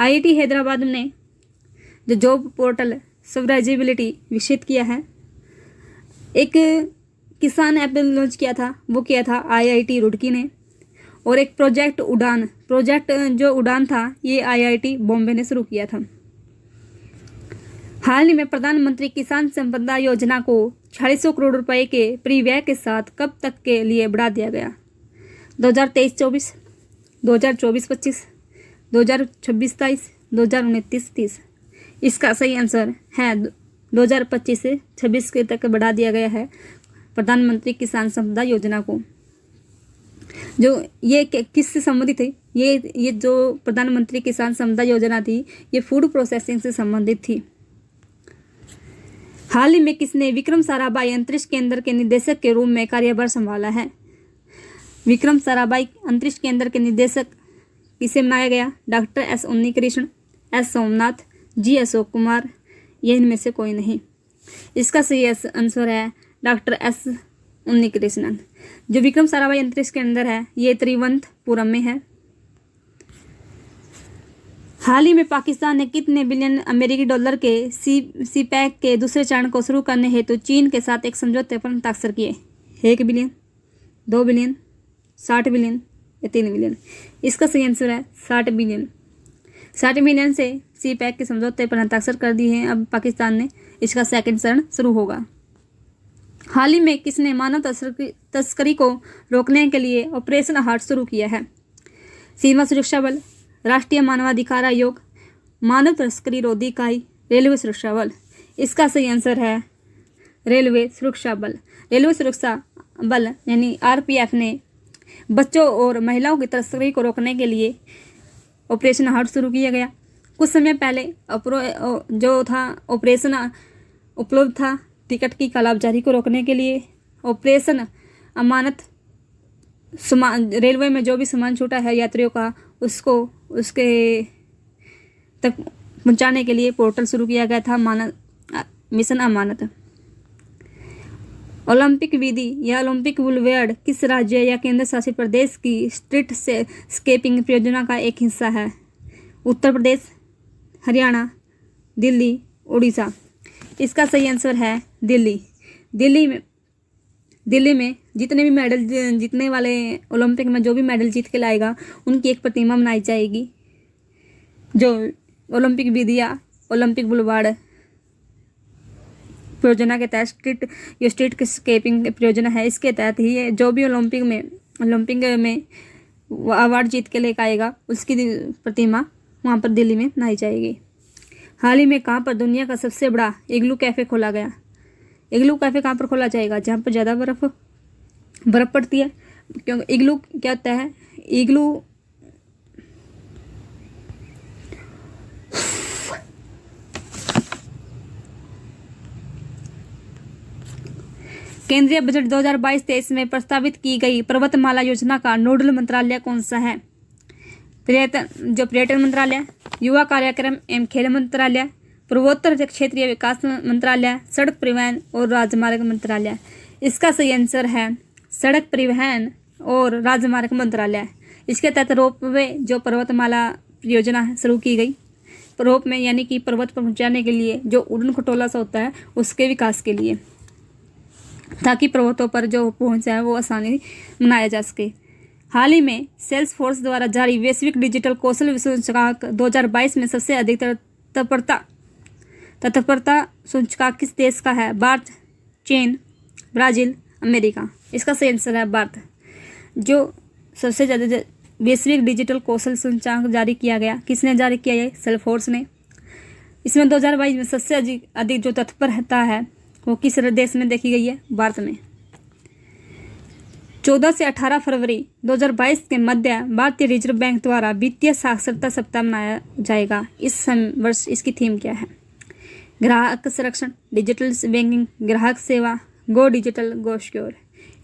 IIT हैदराबाद ने जो जॉब पोर्टल स्वरेजिबिलिटी विकसित किया है, एक किसान ऐप लॉन्च किया था, वो किया था IIT रुड़की ने। और एक प्रोजेक्ट जो उड़ान था ये IIT बॉम्बे ने शुरू किया था। हाल ही में प्रधानमंत्री किसान संपदा योजना को 4600 करोड़ रुपए के परिव्यय के साथ कब तक के लिए बढ़ा दिया गया? 2023-24, 2024-25, 2026-27, 2029-30। इसका सही आंसर है 2025 से 26 के तक बढ़ा दिया गया है प्रधानमंत्री किसान संपदा योजना को। जो ये किससे संबंधित है? ये जो प्रधानमंत्री किसान संपदा योजना थी ये फूड प्रोसेसिंग से संबंधित थी। हाल ही में किसने विक्रम साराभाई अंतरिक्ष केंद्र के निदेशक के रूप में कार्यभार संभाला है? विक्रम साराभाई अंतरिक्ष केंद्र के निदेशक किसे बनाया गया? Doctor S Unnikrishnan, S Somnath, जी अशोक कुमार, यह इनमें से कोई नहीं। इसका सही आंसर है डॉक्टर एस उन्नीकृष्णन। जो विक्रम साराभाई अंतरिक्ष केंद्र है ये तिरुवनंतपुरम में है। हाल ही में पाकिस्तान ने कितने बिलियन अमेरिकी डॉलर के सी पैक के दूसरे चरण को शुरू करने हेतु चीन के साथ एक समझौते पर हस्ताक्षर किए? 1 बिलियन, 2 बिलियन, 60 बिलियन या 3 बिलियन? इसका सही आंसर है 60 बिलियन। 60 बिलियन से सी पैक के समझौते पर हस्ताक्षर कर दिए हैं अब पाकिस्तान ने। इसका सेकंड चरण शुरू होगा। हाल ही में किसने मानव तस्करी को रोकने के लिए ऑपरेशन हार्ट शुरू किया है? सीमा सुरक्षा बल, राष्ट्रीय मानवाधिकार आयोग, मानव तस्करी रोधी इकाई, रेलवे सुरक्षा बल? इसका सही आंसर है रेलवे सुरक्षा बल। रेलवे सुरक्षा बल यानी आरपीएफ ने बच्चों और महिलाओं की तस्करी को रोकने के लिए ऑपरेशन हार्ट शुरू किया गया। कुछ समय पहले जो था ऑपरेशन उपलब्ध था टिकट की कालाबाजारी को रोकने के लिए। ऑपरेशन अमानत रेलवे में जो भी सामान छूटा है यात्रियों का उसको उसके तक पहुंचाने के लिए पोर्टल शुरू किया गया था मिशन अमानत। ओलंपिक विधि या ओलंपिक बुलवर्ड किस राज्य या केंद्र शासित प्रदेश की स्ट्रीट स्केपिंग परियोजना का एक हिस्सा है? उत्तर प्रदेश, हरियाणा, दिल्ली, उड़ीसा? इसका सही आंसर है दिल्ली। दिल्ली में जितने भी मेडल जीतने वाले ओलंपिक में जो भी मेडल जीत के लाएगा उनकी एक प्रतिमा बनाई जाएगी। जो ओलंपिक विधि या ओलंपिक बुलवर्ड परियोजना के तहत स्ट्रीट स्केपिंग परियोजना है, इसके तहत ही जो भी ओलंपिक में अवार्ड जीत के लेकर आएगा उसकी प्रतिमा वहाँ पर दिल्ली में बनाई जाएगी। हाल ही में कहाँ पर दुनिया का सबसे बड़ा इग्लू कैफ़े खोला गया? इग्लू कैफ़े कहाँ पर खोला जाएगा? जहाँ पर ज़्यादा बर्फ़ पड़ती है। क्योंकि इग्लू क्या होता है? इग्लू केंद्रीय बजट 2022-23 में प्रस्तावित की गई पर्वतमाला योजना का नोडल मंत्रालय कौन सा है? पर्यटन मंत्रालय, युवा कार्यक्रम एवं खेल मंत्रालय, पूर्वोत्तर क्षेत्रीय विकास मंत्रालय, सड़क परिवहन और राजमार्ग मंत्रालय? इसका सही आंसर है सड़क परिवहन और राजमार्ग मंत्रालय। इसके तहत रोपवे जो पर्वतमाला योजना शुरू की गई, रोप में यानी कि पर्वत पर पहुंचाने के लिए जो उड़न खटोला सा होता है उसके विकास के लिए, ताकि पर्वतों पर जो पहुंच है वो आसानी मनाया जा सके। हाल ही में सेल्सफोर्स द्वारा जारी वैश्विक डिजिटल कौशल सूचकांक 2022 में सबसे अधिक तत्परता सूचकांक किस देश का है? भारत, चीन, ब्राज़ील, अमेरिका? इसका सही आंसर है भारत। जो सबसे ज़्यादा वैश्विक डिजिटल कौशल सूचकांक जारी किया गया, किसने जारी किया है? सेल्सफोर्स ने। इसमें 2022 में सबसे अधिक जो तत्परता है वो किस देश में देखी गई है? भारत में। 14 से 18 फरवरी 2022 के मध्य भारतीय रिजर्व बैंक द्वारा वित्तीय साक्षरता सप्ताह मनाया जाएगा। इस वर्ष इसकी थीम क्या है? ग्राहक संरक्षण, डिजिटल बैंकिंग, ग्राहक सेवा, गो डिजिटल गो सिक्योर?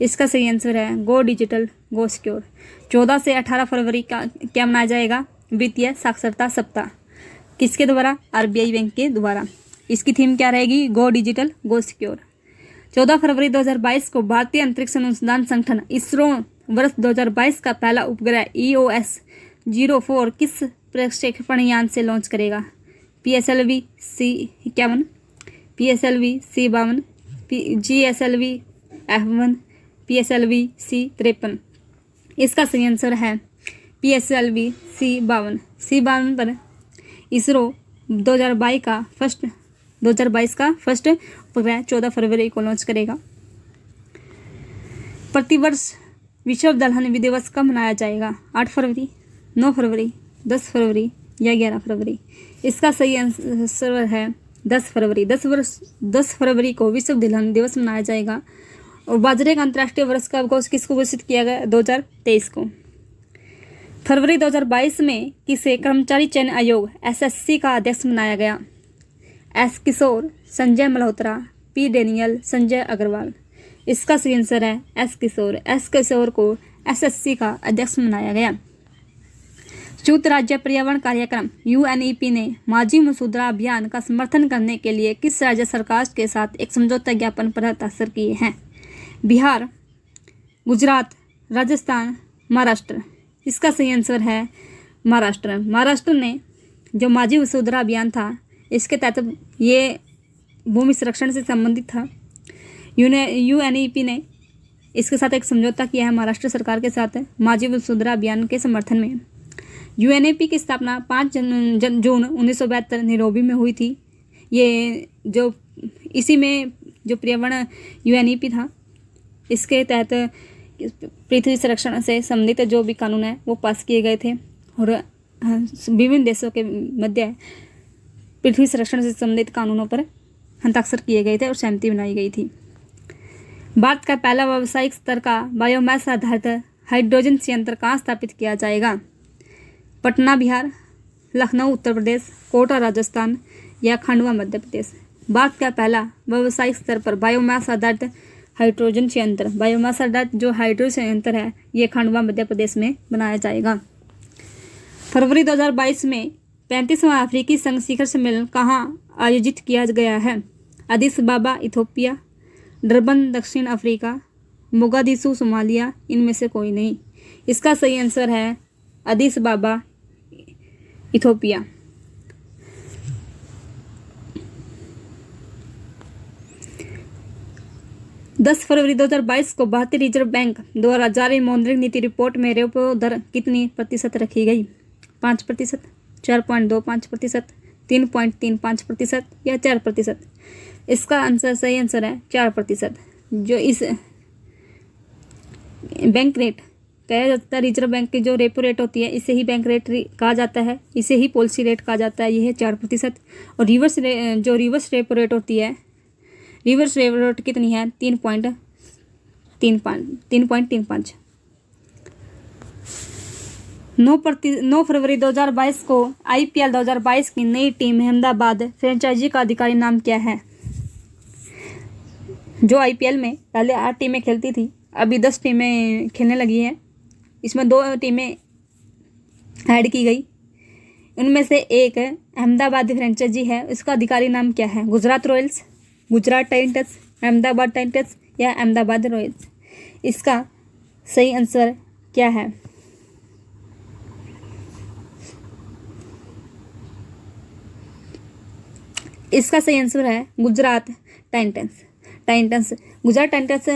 इसका सही आंसर है गो डिजिटल गो सिक्योर। 14 से 18 फरवरी का क्या मनाया जाएगा? वित्तीय साक्षरता सप्ताह। किसके द्वारा? आरबीआई बैंक के द्वारा। इसकी थीम क्या रहेगी? गो डिजिटल गो सिक्योर। 14 फरवरी 2022 को भारतीय अंतरिक्ष अनुसंधान संगठन इसरो वर्ष 2022 का पहला उपग्रह EOS-04 किस प्रक्षेपण यान से लॉन्च करेगा? PSLV-C51, PSLV-C52, GSLV-F1, PSLV-C53? इसका सही आंसर है PSLV-C52। C52 पर इसरो 2022 का फर्स्ट उपग्रह 14 फरवरी को लॉन्च करेगा। प्रतिवर्ष विश्व दलहन दिवस कब मनाया जाएगा? 8 फरवरी, 9 फरवरी, 10 फरवरी या 11 फरवरी? इसका सही आंसर है 10 फरवरी। 10 फरवरी को विश्व दलहन दिवस मनाया जाएगा। और बाजरे का अंतर्राष्ट्रीय वर्ष का अवकाश किसको घोषित किया गया? 2023 को। फरवरी 2022 में किसे कर्मचारी चयन आयोग SSC का अध्यक्ष बनाया गया? एस किशोर, संजय मल्होत्रा, पी डेनियल, संजय अग्रवाल। इसका सही आंसर है एस किशोर। एस किशोर को एसएससी का अध्यक्ष बनाया गया। संयुक्त राज्य पर्यावरण कार्यक्रम यूएनईपी ने माझी मसूदा अभियान का समर्थन करने के लिए किस राज्य सरकार के साथ एक समझौता ज्ञापन पर हस्ताक्षर किए हैं? बिहार, गुजरात, राजस्थान, महाराष्ट्र। इसका सही आंसर है महाराष्ट्र। महाराष्ट्र ने जो माझी मसूदा अभियान था, इसके तहत ये भूमि संरक्षण से संबंधित था। यूएनईपी ने इसके साथ एक समझौता किया है महाराष्ट्र सरकार के साथ माझी मसूदा अभियान के समर्थन में। यूएनईपी की स्थापना 5 जून 1972 नैरोबी में हुई थी। ये जो इसी में जो पर्यावरण यूएनईपी था, इसके तहत पृथ्वी संरक्षण से संबंधित जो भी कानून है वो पास किए गए थे और विभिन्न देशों के मध्य पृथ्वी संरक्षण से संबंधित कानूनों पर हस्ताक्षर किए गए थे और सहमति बनाई गई थी। भारत का पहला व्यावसायिक स्तर का बायोमास आधारित हाइड्रोजन संयंत्र कहाँ स्थापित किया जाएगा? पटना बिहार, लखनऊ उत्तर प्रदेश, कोटा राजस्थान या खंडवा मध्य प्रदेश। भारत का पहला व्यावसायिक स्तर पर बायोमास आधारित हाइड्रोजन संयंत्र, बायोमास आधारित जो हाइड्रोजन संयंत्र है, ये खंडवा मध्य प्रदेश में बनाया जाएगा। फरवरी 2022 में 35वां अफ्रीकी संघ शिखर सम्मेलन कहाँ आयोजित किया गया है? अदिस अबाबा इथियोपिया, डरबन दक्षिण अफ्रीका, मोगादिशु सोमालिया, इनमें से कोई नहीं। इसका सही आंसर है अदिस अबाबा इथियोपिया। दस फरवरी 2022 को भारतीय रिजर्व बैंक द्वारा जारी मौद्रिक नीति रिपोर्ट में रेपो दर कितनी प्रतिशत रखी गई? 5%, 4.25%, 3.35% या 4%। इसका आंसर सही आंसर है 4%। जो इस बैंक रेट कहा जाता है, रिजर्व बैंक की जो रेपो रेट होती है, इसे ही बैंक रेट कहा जाता है, इसे ही पॉलिसी रेट कहा जाता है। यह है 4%। और जो रिवर्स रेपो रेट होती है, रिवर्स रेपो रेट कितनी है? 3.35। 9 फरवरी 2022 को आईपीएल 2022 की नई टीम अहमदाबाद फ्रेंचाइजी का आधिकारिक नाम क्या है? जो आईपीएल में पहले 8 टीमें खेलती थी, अभी 10 टीमें खेलने लगी हैं। इसमें 2 टीमें ऐड की गई। उनमें से एक अहमदाबाद फ्रेंचाइजी है, इसका आधिकारिक नाम क्या है? Gujarat Royals, Gujarat Titans, Ahmedabad Titans या अहमदाबाद रॉयल्स। इसका सही आंसर क्या है? इसका सही आंसर है गुजरात टाइटंस। गुजरात टाइटंस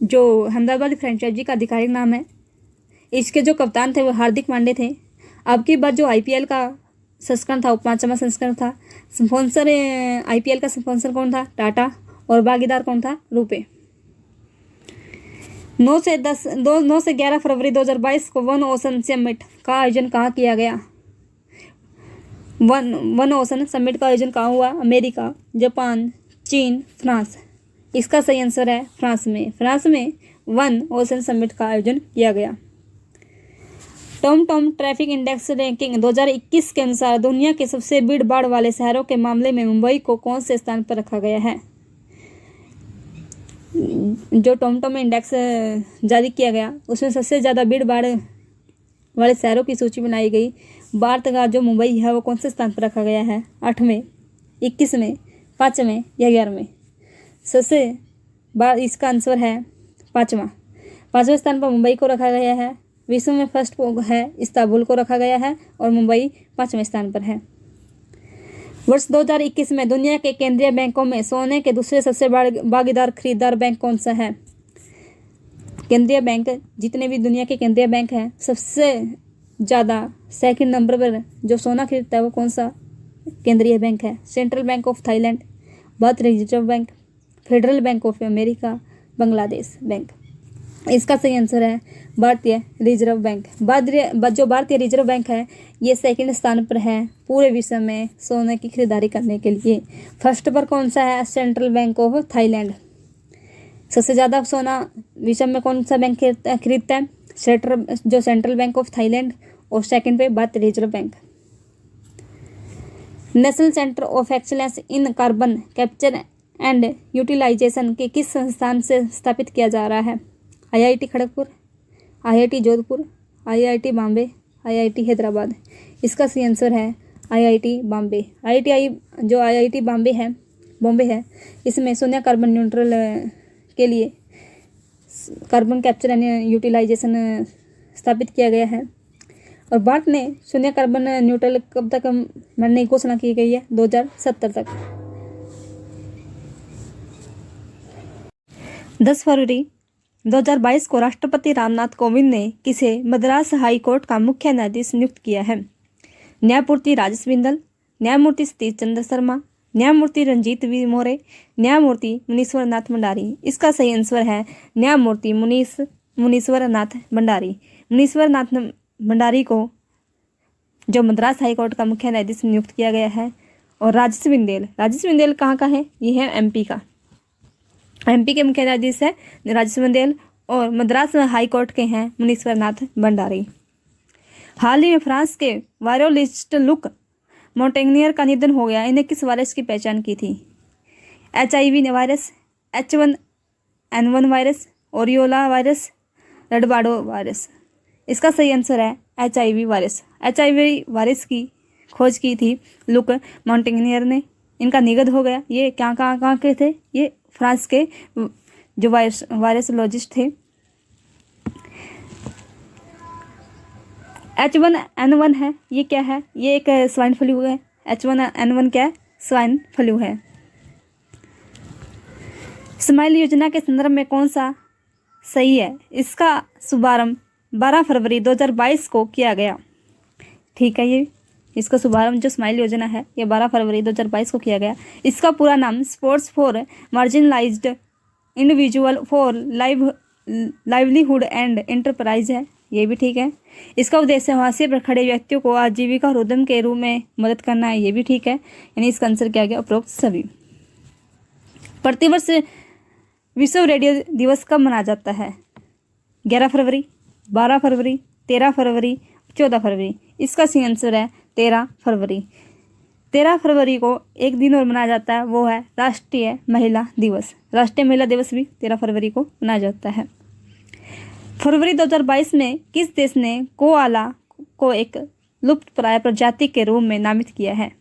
जो अहमदाबाद फ्रेंचाइजी का आधिकारिक नाम है। इसके जो कप्तान थे वो हार्दिक पांड्या थे। अब की बार जो आईपीएल का संस्करण था वो 5वां संस्करण था। स्पॉन्सर आईपीएल का स्पॉन्सर कौन था? टाटा। और भागीदार कौन था? रुपे। 9 से 11 फरवरी 2022 को वन ओशन समिट का आयोजन कहाँ किया गया? वन ओशन समिट का आयोजन कहाँ हुआ? अमेरिका, जापान, चीन, फ्रांस। इसका सही आंसर है फ्रांस में वन ओशन समिट का आयोजन किया गया। टॉम ट्रैफिक इंडेक्स रैंकिंग 2021 के अनुसार दुनिया के सबसे भीड़ भाड़ वाले शहरों के मामले में मुंबई को कौन से स्थान पर रखा गया है? जो टॉम इंडेक्स जारी किया गया उसमें सबसे ज़्यादा भीड़ भाड़ वाले शहरों की सूची बनाई गई। भारत का जो मुंबई है वो कौन से स्थान पर रखा गया है? 8वें, 21वें, 5वें या 11वें? सबसे इसका आंसर है 5वें स्थान पर मुंबई को रखा गया है। विश्व में फर्स्ट है इस्तांबुल को रखा गया है और मुंबई 5वें स्थान पर है। वर्ष 2021 में दुनिया के केंद्रीय बैंकों में सोने के दूसरे सबसे भागीदार खरीदार बैंक कौन सा है? केंद्रीय बैंक, जितने भी दुनिया के केंद्रीय बैंक हैं, सबसे ज़्यादा सेकंड नंबर पर जो सोना खरीदता है वो कौन सा केंद्रीय बैंक है? सेंट्रल बैंक ऑफ थाईलैंड, भारतीय reserve bank, federal bank of America, Bangladesh bank. इसका सही आंसर है भारतीय रिजर्व बैंक। जो भारतीय रिजर्व बैंक है ये सेकंड स्थान पर है पूरे विश्व में सोने की खरीदारी करने के लिए। फर्स्ट पर कौन सा है? Central bank of Thailand. सबसे ज़्यादा सोना विश्व में कौन सा बैंक खरीदता है? Central bank of Thailand. और सेकंड पे भारतीय reserve bank. National centre of excellence in carbon capture and utilisation के किस संस्थान से स्थापित किया जा रहा है? IIT Kharagpur, IIT Jodhpur, IIT Bombay, IIT Hyderabad. इसका सही आंसर है IIT बॉम्बे। जो IIT बॉम्बे है, इसमें शून्य कार्बन न्यूट्रल के लिए कार्बन कैप्चर एंड यूटिलाइजेशन स्थापित किया गया है। और भारत ने शून्य कार्बन न्यूट्रल कब तक बनने की घोषणा की गई है? 2070 तक। 10 फरवरी 2022 को राष्ट्रपति रामनाथ कोविंद ने किसे मद्रास हाई कोर्ट का मुख्य न्यायाधीश नियुक्त किया है? न्यायमूर्ति राजेश बिंदल, न्यायमूर्ति सतीश चंद्र शर्मा, न्यायमूर्ति रंजीत वी मोरे, न्यायमूर्ति मुनीश्वर नाथ भंडारी। इसका सही आंसर है न्यायमूर्ति मुनीश्वर नाथ भंडारी। मुनीश्वर नाथ भंडारी को जो मद्रास हाई कोर्ट का मुख्य न्यायाधीश नियुक्त किया गया है। और राजेश बिंदेल कहाँ का है? ये है MP का। MP के मुख्य न्यायाधीश है राजेश बिंदेल और मद्रास हाई कोर्ट के हैं मुनीश्वर नाथ भंडारी। हाल ही में फ्रांस के वायरोलिस्ट लुक मोंटेग्नियर का निधन हो गया। इन्हें किस वायरस की पहचान की थी? HIV वायरस, H1N1 वायरस, ओरियोला वायरस, रडबाडो वायरस। इसका सही आंसर है HIV वायरस। HIV वायरस की खोज की थी लुक मोंटेग्नियर ने। इनका निधन हो गया। ये कहाँ के थे? ये फ्रांस के जो वायरसोलॉजिस्ट थे। H1N1 है, ये क्या है? ये एक स्वाइन फ्लू है। H1N1 क्या है? स्वाइन फ्लू है। स्माइल योजना के संदर्भ में कौन सा सही है? इसका शुभारंभ 12 फरवरी 2022 को किया गया। ठीक है, ये इसका शुभारंभ जो स्माइल योजना है ये 12 फरवरी 2022 को किया गया। इसका पूरा नाम sports for marginalised individual for livelihood and enterprise है। ये भी ठीक है। इसका उद्देश्य हाशिए पर खड़े व्यक्तियों को आजीविका और उद्यम के रूप में मदद करना है। ये भी ठीक है। यानी इसका आंसर क्या गया? उपरोक्त सभी। प्रतिवर्ष विश्व रेडियो दिवस कब मनाया जाता है? 11 फरवरी, 12 फरवरी, 13 फरवरी, 14 फरवरी। इसका सही आंसर है 13 फरवरी। 13 फरवरी को एक दिन और मनाया जाता है, वो है राष्ट्रीय महिला दिवस। राष्ट्रीय महिला दिवस भी 13 फरवरी को मनाया जाता है। फरवरी 2022 में किस देश ने कोआला को एक लुप्तप्राय प्रजाति के रूप में नामित किया है?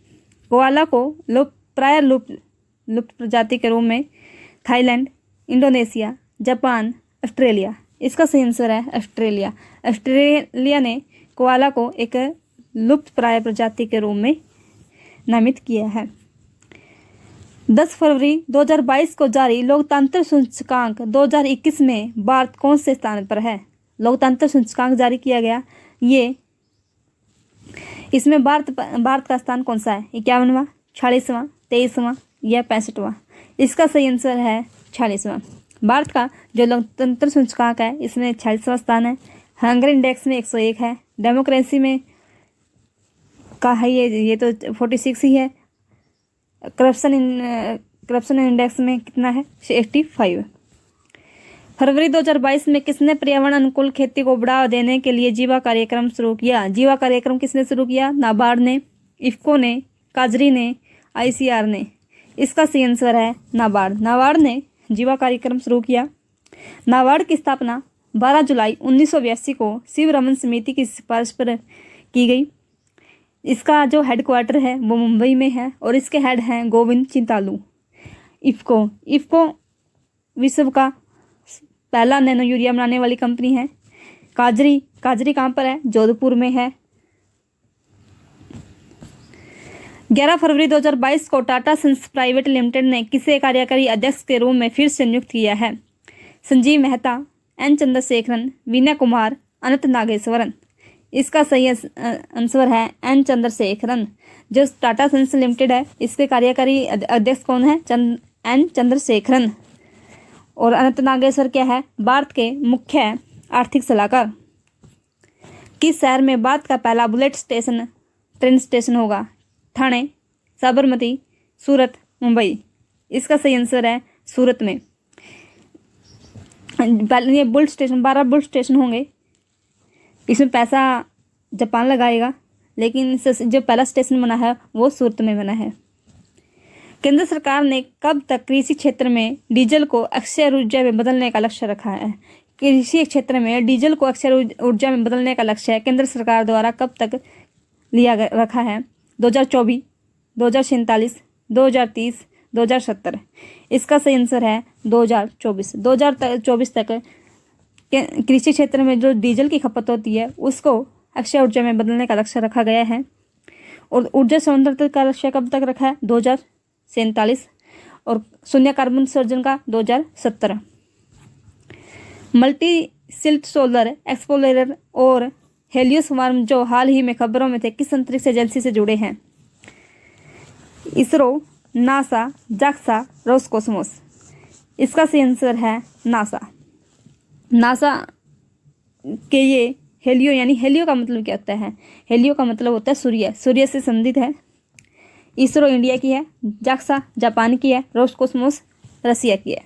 कोआला को लुप्त प्रजाति के रूप में थाईलैंड, इंडोनेशिया, जापान, ऑस्ट्रेलिया। इसका सही आंसर है ऑस्ट्रेलिया। ऑस्ट्रेलिया ने कोआला को एक लुप्तप्राय प्रजाति के रूप में नामित किया है। 10 फरवरी 2022 को जारी लोकतंत्र सूचकांक 2021 में भारत कौन से स्थान पर है? लोकतंत्र सूचकांक जारी किया गया। इसमें भारत का स्थान कौन सा है? 51वां, 46वां, 23वां या 65वां? इसका सही आंसर है 46वां। भारत का जो लोकतंत्र सूचकांक है इसमें 46वां स्थान है। हंगर इंडेक्स में 101 है। डेमोक्रेसी में का है ये तो 46 ही है। करप्शन इंडेक्स में कितना है? 85। फरवरी 2022 में किसने पर्यावरण अनुकूल खेती को बढ़ावा देने के लिए जीवा कार्यक्रम शुरू किया? जीवा कार्यक्रम किसने शुरू किया? नाबार्ड ने, इफ्को ने, काजरी ने, ICR ने। इसका सही आंसर है नाबार्ड। नाबार्ड ने जीवा कार्यक्रम शुरू किया। नाबार्ड की स्थापना 12 जुलाई 1982 को शिवरमन समिति की सिफारिश पर की गई। इसका जो हेडक्वार्टर है वो मुंबई में है और इसके हेड हैं गोविंद चिंतालू। इफ्को विश्व का पहला नैनो यूरिया बनाने वाली कंपनी है। काजरी कहाँ पर है? जोधपुर में है। 11 फरवरी 2022 को टाटा सन्स प्राइवेट लिमिटेड ने किसे कार्यकारी अध्यक्ष के रूप में फिर से नियुक्त किया है? संजीव मेहता, N चंद्रशेखरन, विनय कुमार, अनंत नागेश्वरन। इसका सही आंसर है N चंद्रशेखरन। जो टाटा सन्स लिमिटेड है इसके कार्यकारी अध्यक्ष कौन है? N चंद्रशेखरन। और अनंत नागेश्वर क्या है? भारत के मुख्य आर्थिक सलाहकार। किस शहर में भारत का पहला बुलेट ट्रेन स्टेशन होगा? ठाणे, साबरमती, सूरत, मुंबई। इसका सही आंसर है सूरत में। ये बुलेट स्टेशन 12 बुलेट स्टेशन होंगे। इसमें पैसा जापान लगाएगा, लेकिन जो पहला स्टेशन बना है वो सूरत में बना है। केंद्र सरकार ने कब तक कृषि क्षेत्र में डीजल को अक्षय ऊर्जा में बदलने का लक्ष्य रखा है? कृषि क्षेत्र में डीजल को अक्षय ऊर्जा में बदलने का लक्ष्य केंद्र सरकार द्वारा कब तक रखा है? 2024, 2047, 2030, 2070। इसका सही आंसर है 2024। 2024 तक कृषि क्षेत्र में जो डीजल की खपत होती है उसको अक्षय ऊर्जा में बदलने का लक्ष्य रखा गया है। और ऊर्जा संरक्षण का लक्ष्य कब तक रखा है? 2047। और शून्य कार्बन उत्सर्जन का 2070। मल्टी सिल्ट सोलर एक्सप्लोरर और हेलियोस्वार्म जो हाल ही में खबरों में थे, किस अंतरिक्ष एजेंसी से जुड़े हैं? ISRO, NASA, JAXA, Roscosmos. इसका सही आंसर है नासा। नासा के ये हेलियो यानी हेलियो का मतलब क्या होता है? हेलियो का मतलब होता है सूर्य, सूर्य से संबंधित है। इसरो इंडिया की है, जाक्सा जापान की है, रोसकोसमोस रसिया की है।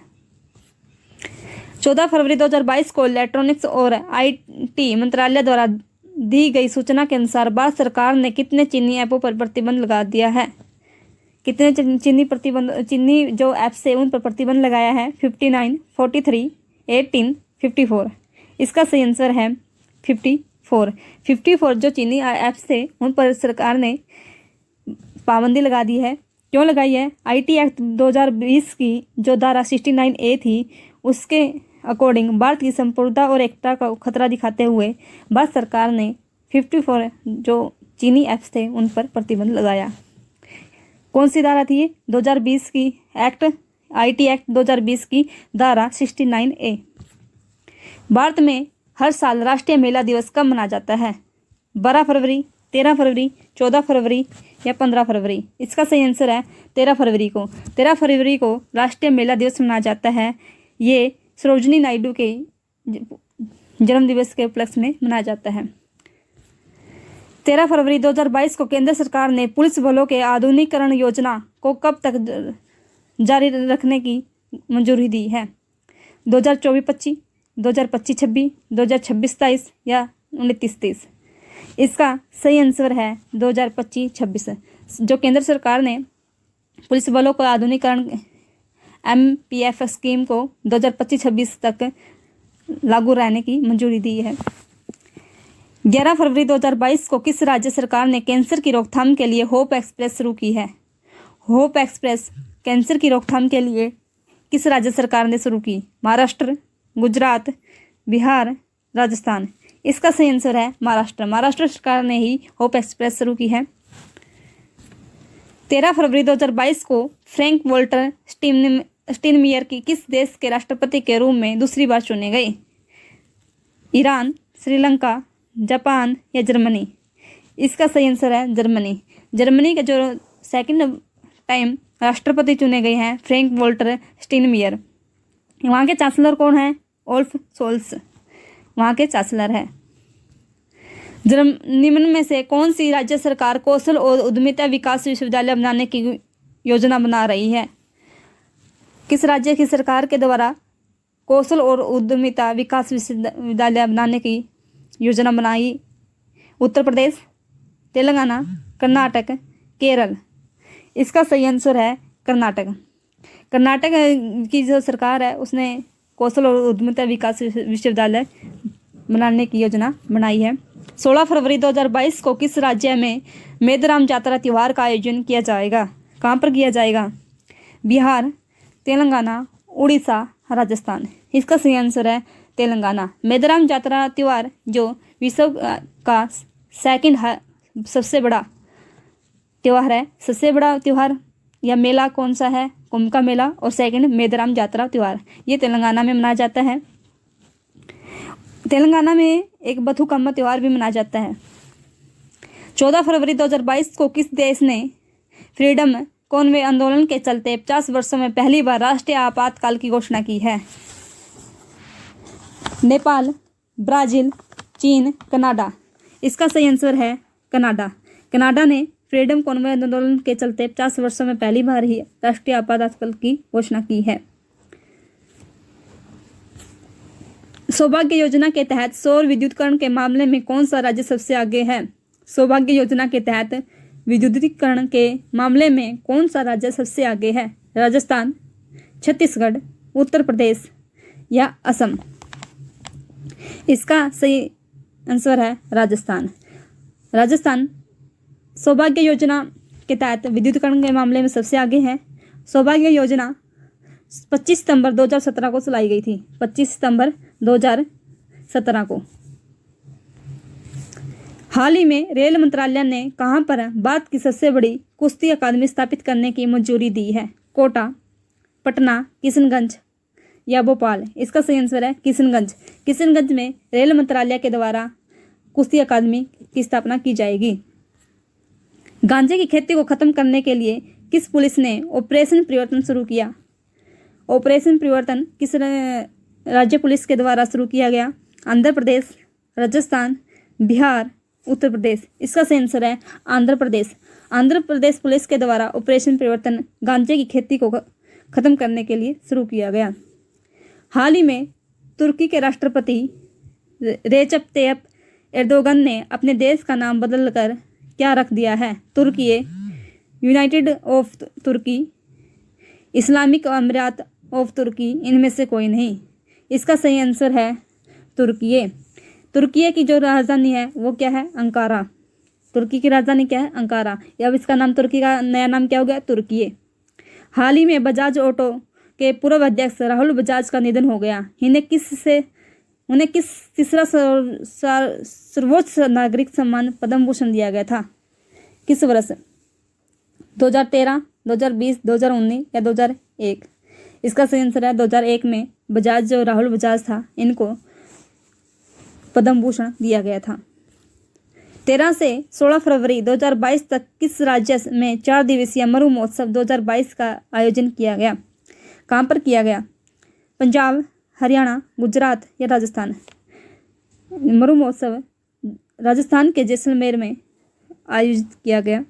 14 फरवरी 2022 को इलेक्ट्रॉनिक्स और आईटी मंत्रालय द्वारा दी गई सूचना के अनुसार भारत सरकार ने कितने चीनी ऐपों पर प्रतिबंध लगा दिया है? कितने चीनी जो ऐप्स है उन पर प्रतिबंध लगाया है? 59, 43, 18, 54। इसका सही आंसर है 54। 54 जो चीनी ऐप्स थे उन पर सरकार ने पाबंदी लगा दी है। क्यों लगाई है? आईटी एक्ट 2020 की जो धारा 69A थी उसके अकॉर्डिंग भारत की संप्रभुता और एकता का खतरा दिखाते हुए भारत सरकार ने 54 जो चीनी ऐप्स थे उन पर प्रतिबंध लगाया। कौन सी धारा थी ये? 2020 की एक्ट, आईटी एक्ट 2020 की धारा 69A। भारत में हर साल राष्ट्रीय महिला दिवस कब मनाया जाता है? 12 फरवरी, 13 फरवरी, 14 फरवरी या 15 फरवरी? इसका सही आंसर है 13 फरवरी को। 13 फरवरी को राष्ट्रीय महिला दिवस मनाया जाता है। ये सरोजिनी नायडू के जन्म दिवस के उपलक्ष्य में मनाया जाता है। 13 फरवरी 2022 को केंद्र सरकार ने पुलिस बलों के आधुनिकीकरण योजना को कब तक जारी रखने की मंजूरी दी है? 2024-25, 2025-26, 2026-27 या 29-30? इसका सही आंसर है 2025-26। जो केंद्र सरकार ने पुलिस बलों को आधुनिकीकरण MPF स्कीम को 2025-26 तक लागू रहने की मंजूरी दी है। 11 फरवरी 2022 को किस राज्य सरकार ने कैंसर की रोकथाम के लिए होप एक्सप्रेस शुरू की है? होप एक्सप्रेस कैंसर की रोकथाम के लिए किस राज्य सरकार ने शुरू की? महाराष्ट्र, गुजरात, बिहार, राजस्थान? इसका सही आंसर है महाराष्ट्र। महाराष्ट्र सरकार ने ही होप एक्सप्रेस शुरू की है। 13 फरवरी 2022 को फ्रैंक वॉल्टर स्टीनमियर की किस देश के राष्ट्रपति के रूप में दूसरी बार चुने गए? ईरान, श्रीलंका, जापान या जर्मनी? इसका सही आंसर है जर्मनी। जर्मनी के जो सेकंड टाइम राष्ट्रपति चुने गए हैं फ्रैंक वॉल्टर स्टीनमियर। वहाँ के चांसलर कौन है? ओल्फ सोल्स वहाँ के चांसलर है। निम्न में से कौन सी राज्य सरकार कौशल और उद्यमिता विकास विश्वविद्यालय बनाने की योजना बना रही है? किस राज्य की सरकार के द्वारा कौशल और उद्यमिता विकास विश्वविद्यालय बनाने की योजना बनाई? उत्तर प्रदेश, तेलंगाना, कर्नाटक, केरल? इसका सही आंसर है कर्नाटक। कर्नाटक की जो सरकार है उसने कौशल और उद्यमिता विकास विश्वविद्यालय बनाने की योजना बनाई है। 16 फरवरी 2022 को किस राज्य में मेदराम जात्रा त्यौहार का आयोजन किया जाएगा? कहाँ पर किया जाएगा? बिहार, तेलंगाना, उड़ीसा, राजस्थान? इसका सही आंसर है तेलंगाना। मेदराम जात्रा त्यौहार जो विश्व का सेकंड सबसे बड़ा त्यौहार है। सबसे बड़ा त्यौहार या मेला कौन सा है? कुंभ का मेला। और सेकंड मेदराम जात्रा त्यौहार, ये तेलंगाना में मनाया जाता है। तेलंगाना में एक बथुकम्मा त्यौहार भी मनाया जाता है। 14 फरवरी 2022 को किस देश ने फ्रीडम कॉनवे आंदोलन के चलते 50 वर्षों में पहली बार राष्ट्रीय आपातकाल की घोषणा की है? नेपाल, ब्राजील, चीन, कनाडा? इसका सही आंसर है कनाडा। कनाडा ने फ्रीडम कॉनवे आंदोलन के चलते 50 वर्षों में पहली बार ही राष्ट्रीय आपातकाल की घोषणा की है। सौभाग्य योजना के तहत सौर विद्युतीकरण के मामले में कौन सा राज्य सबसे आगे है? सौभाग्य योजना के तहत विद्युतीकरण के मामले में कौन सा राज्य सबसे आगे है? राजस्थान, छत्तीसगढ़, उत्तर प्रदेश या असम? इसका सही आंसर है राजस्थान। राजस्थान सौभाग्य योजना के तहत विद्युतीकरण के मामले में सबसे आगे है। सौभाग्य योजना 25 सितंबर 2017 को चलाई गई थी। 25 सितंबर 2017 को। हाल ही में रेल मंत्रालय ने कहां पर भारत की सबसे बड़ी कुश्ती अकादमी स्थापित करने की मंजूरी दी है? कोटा, पटना, किशनगंज या भोपाल? इसका सही आंसर है किशनगंज। किशनगंज में रेल मंत्रालय के द्वारा कुश्ती अकादमी की स्थापना की जाएगी। गांजे की खेती को खत्म करने के लिए किस पुलिस ने ऑपरेशन परिवर्तन शुरू किया? ऑपरेशन परिवर्तन किस राज्य पुलिस के द्वारा शुरू किया गया? आंध्र प्रदेश, राजस्थान, बिहार, उत्तर प्रदेश? इसका सही आंसर है आंध्र प्रदेश। आंध्र प्रदेश पुलिस के द्वारा ऑपरेशन परिवर्तन गांजे की खेती को खत्म करने के लिए शुरू किया गया। हाल ही में तुर्की के राष्ट्रपति रेचप तैयप एर्दोगन ने अपने देश का नाम बदलकर क्या रख दिया है? तुर्की, यूनाइटेड ऑफ तुर्की, इस्लामिक अमीरात ऑफ तुर्की? इनमें से कोई नहीं। इसका सही आंसर है तुर्की। तुर्की की जो राजधानी है वो क्या है? अंकारा। तुर्की की राजधानी क्या है? अंकारा। अब इसका नाम, तुर्की का नया नाम क्या हो गया? तुर्की। हाल ही में बजाज ऑटो के पूर्व अध्यक्ष राहुल बजाज का निधन हो गया। उन्हें किस तीसरा सर्वोच्च नागरिक सम्मान पद्म भूषण दिया गया था? किस वर्ष? 2013, 2020, 2019 या 2001? इसका सही आंसर है 2001 में बजाज, जो राहुल बजाज था, इनको पद्म भूषण दिया गया था। 13 से 16 फरवरी 2022 तक किस राज्य में 4 दिवसीय मरु महोत्सव 2022 का आयोजन किया गया? कहाँ पर किया गया? पंजाब, हरियाणा, गुजरात या राजस्थान? मरु महोत्सव राजस्थान के जैसलमेर में आयोजित किया गया।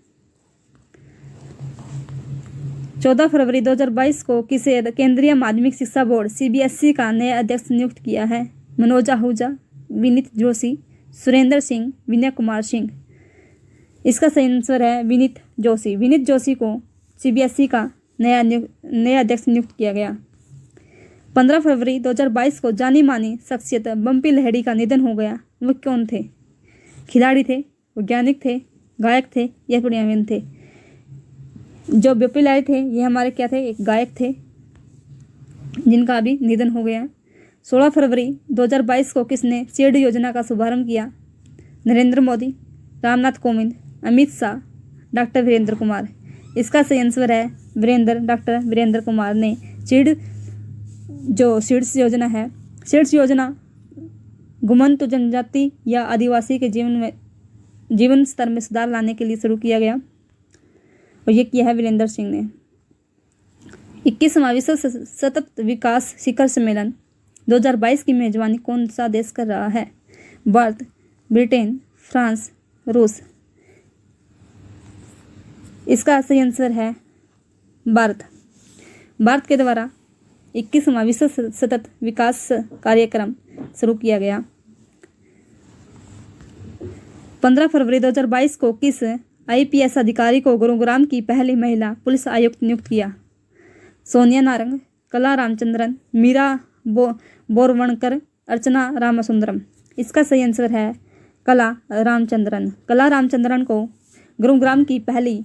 14 फरवरी 2022 को किसे केंद्रीय माध्यमिक शिक्षा बोर्ड CBSE का नया अध्यक्ष नियुक्त किया है? मनोज आहूजा, विनीत जोशी, सुरेंद्र सिंह, विनय कुमार सिंह? इसका सही आंसर है विनीत जोशी। विनीत जोशी को CBSE का नया अध्यक्ष नियुक्त किया गया। 15 फरवरी 2022 को जानी मानी शख्सियत बम्पी लहड़ी का निधन हो गया। वह कौन थे? खिलाड़ी थे, वैज्ञानिक थे, गायक थे या प्रेमीन थे? जो बम्पी लहड़ी थे ये हमारे क्या थे? एक गायक थे, जिनका अभी निधन हो गया। 16 फरवरी 2022 को किसने सीड योजना का शुभारंभ किया? नरेंद्र मोदी, रामनाथ कोविंद, अमित शाह, डॉक्टर वीरेंद्र कुमार? इसका सही आंसर है डॉक्टर वीरेंद्र कुमार ने सीड्स योजना है। सीड्स योजना घुमंतु जनजाति या आदिवासी के जीवन स्तर में सुधार लाने के लिए शुरू किया गया और ये किया है वीरेंद्र सिंह ने। 21वां विश्व सतत विकास शिखर सम्मेलन 2022 की मेजबानी कौन सा देश कर रहा है? भारत, ब्रिटेन, फ्रांस, रूस? इसका सही आंसर है भारत। भारत के द्वारा 21वां विश्व सतत विकास कार्यक्रम शुरू किया गया। 15 फरवरी 2022 को किस IPS अधिकारी को गुरुग्राम की पहली महिला पुलिस आयुक्त नियुक्त किया? सोनिया नारंग, कला रामचंद्रन, मीरा बोरवणकर, अर्चना रामसुंदरम? इसका सही आंसर है कला रामचंद्रन। कला रामचंद्रन को गुरुग्राम की पहली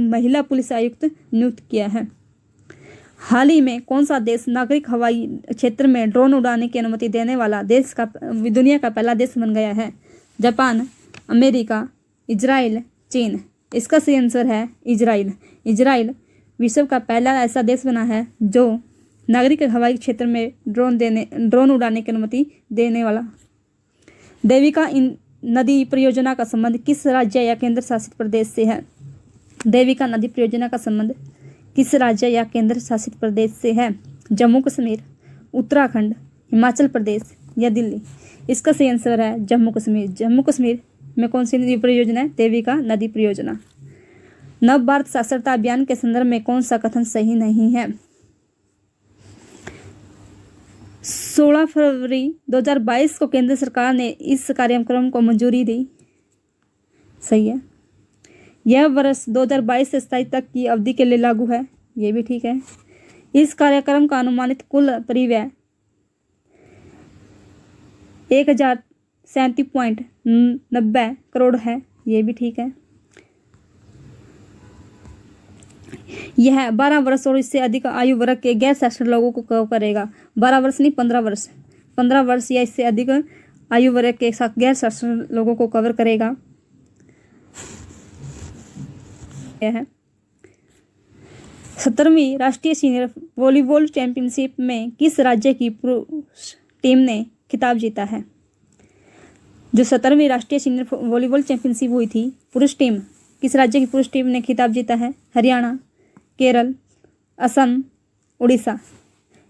महिला पुलिस आयुक्त नियुक्त किया है। हाल ही में कौन सा देश नागरिक हवाई क्षेत्र में ड्रोन उड़ाने की अनुमति देने वाला दुनिया का पहला देश बन गया है? जापान, अमेरिका, इजराइल, चीन? इसका सही आंसर है इजराइल। इजराइल विश्व का पहला ऐसा देश बना है जो नागरिक हवाई क्षेत्र में ड्रोन उड़ाने की अनुमति देने वाला। देविका नदी परियोजना का संबंध किस राज्य या केंद्र शासित प्रदेश से है? देविका नदी परियोजना का संबंध किस राज्य या केंद्र शासित प्रदेश से है? जम्मू कश्मीर, उत्तराखंड, हिमाचल प्रदेश या दिल्ली? इसका सही आंसर है जम्मू कश्मीर। जम्मू कश्मीर में कौन सी नदी परियोजना है? देविका नदी परियोजना। नव भारत साक्षरता अभियान के संदर्भ में कौन सा कथन सही नहीं है? 16 फरवरी 2022 को केंद्र सरकार ने इस कार्यक्रम को मंजूरी दी। सही है। यह वर्ष 2022 से 27 तक की अवधि के लिए लागू है, ये भी ठीक है। इस कार्यक्रम का अनुमानित कुल परिव्यय 1037.90 करोड़ है, ये भी ठीक है। यह 12 वर्ष और इससे अधिक आयु वर्ग के गैर साक्षर लोगों को कवर करेगा। 12 वर्ष नहीं, 15 वर्ष, 15 वर्ष या इससे अधिक आयु वर्ग के साथ गैर साक्षर लोगों को कवर करेगा। यह है 17वीं राष्ट्रीय सीनियर वॉलीबॉल चैंपियनशिप में किस राज्य की पुरुष टीम ने खिताब जीता है? जो 17वीं राष्ट्रीय सीनियर वॉलीबॉल चैंपियनशिप हुई थी, पुरुष टीम, किस राज्य की पुरुष टीम ने खिताब जीता है? हरियाणा, केरल, असम, उड़ीसा।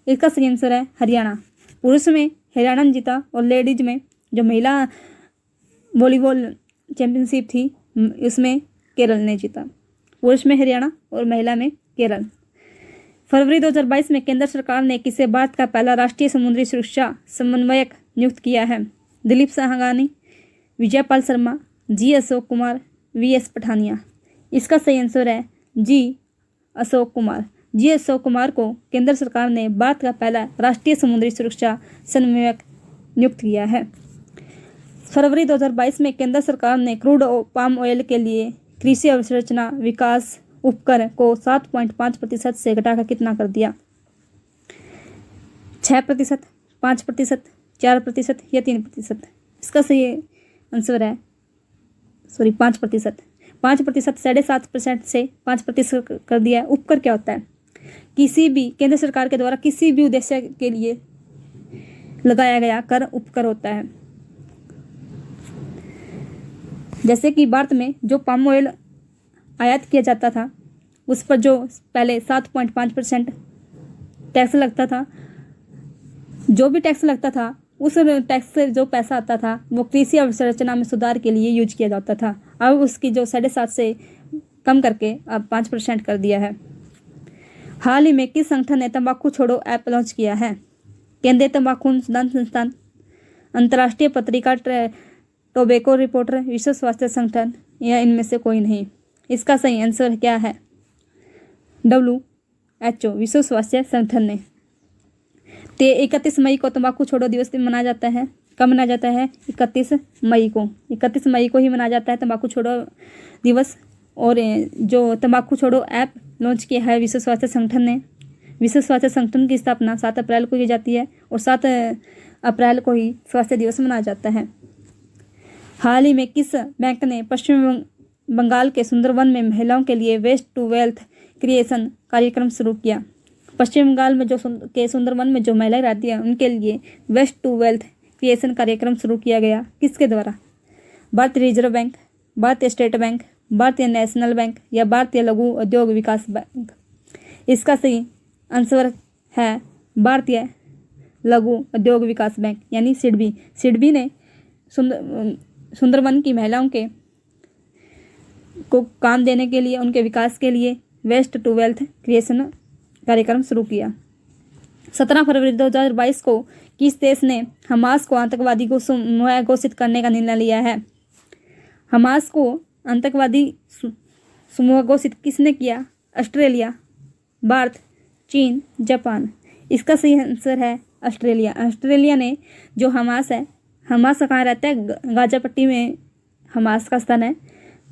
इसका सही आंसर है हरियाणा। पुरुष में हरियाणा ने जीता और लेडीज में जो महिला वॉलीबॉल चैंपियनशिप थी उसमें केरल ने जीता। पुरुष में हरियाणा और महिला में केरल। फरवरी 2022 में केंद्र सरकार ने किसे भारत का पहला राष्ट्रीय समुद्री सुरक्षा समन्वयक नियुक्त किया है? दिलीप सांघानी, विजयपाल शर्मा, जी अशोक कुमार, वी.एस. पठानिया। इसका सही आंसर है जी अशोक कुमार। जी अशोक कुमार को केंद्र सरकार ने भारत का पहला राष्ट्रीय समुद्री सुरक्षा समन्वयक नियुक्त किया है। फरवरी 2022 में केंद्र सरकार ने क्रूड पाम ऑयल के लिए कृषि अवसंरचना विकास उपकर को 7.5% से घटाकर कितना कर दिया? 6%, 5%, 4% या 3%? इसका सही आंसर है 5%। 5%, 7.5% से 5% कर दिया है। उपकर क्या होता है? किसी भी केंद्र सरकार के द्वारा किसी भी उद्देश्य के लिए लगाया गया कर उपकर होता है। जैसे कि भारत में जो पाम ऑयल आयात किया जाता था उस पर जो पहले 7.5% टैक्स लगता था, जो भी टैक्स लगता था उस टैक्स से जो पैसा आता था वो कृषि अवसंरचना में सुधार के लिए यूज किया जाता था। अब उसकी जो 7.5 से कम करके अब 5% कर दिया है। हाल ही में किस संगठन ने तंबाकू छोड़ो ऐप लॉन्च किया है? केंद्रीय तंबाकू अनुसंधान संस्थान, अंतर्राष्ट्रीय पत्रिका टोबैको रिपोर्टर, विश्व स्वास्थ्य संगठन या इनमें से कोई नहीं? इसका सही आंसर क्या है? WHO, विश्व स्वास्थ्य संगठन ने। 31 मई को तंबाकू छोड़ो दिवस मनाया जाता है। कब मनाया जाता है? 31 मई को। 31 मई को ही मनाया जाता है तंबाकू छोड़ो दिवस। और जो तंबाकू छोड़ो ऐप लॉन्च किया है विश्व स्वास्थ्य संगठन ने। विश्व स्वास्थ्य संगठन की स्थापना 7 अप्रैल को की जाती है और 7 अप्रैल को ही स्वास्थ्य दिवस मनाया जाता है। हाल ही में किस बैंक ने पश्चिम बंगाल के सुंदरवन में महिलाओं के लिए वेस्ट टू वेल्थ क्रिएशन कार्यक्रम शुरू किया? पश्चिम बंगाल में जो सुंदरवन में जो महिलाएं रहती हैं उनके लिए वेस्ट टू वेल्थ क्रिएशन कार्यक्रम शुरू किया गया। किसके द्वारा? भारतीय रिजर्व बैंक, भारतीय स्टेट बैंक, भारतीय नेशनल बैंक या भारतीय लघु उद्योग विकास बैंक? इसका सही आंसर है भारतीय लघु उद्योग विकास बैंक यानी सिडबी। सिडबी ने सुंदरवन की महिलाओं के को काम देने के लिए, उनके विकास के लिए वेस्ट टू वेल्थ क्रिएशन कार्यक्रम शुरू किया। 17 फरवरी 2022 को किस देश ने हमास को आतंकवादी को समूह घोषित करने का निर्णय लिया है? हमास को आतंकवादी समूह घोषित किसने किया? ऑस्ट्रेलिया, भारत, चीन, जापान? इसका सही आंसर है ऑस्ट्रेलिया। ऑस्ट्रेलिया ने जो हमास है, हमास कहाँ रहता है? गाजा पट्टी में हमास का स्थान है।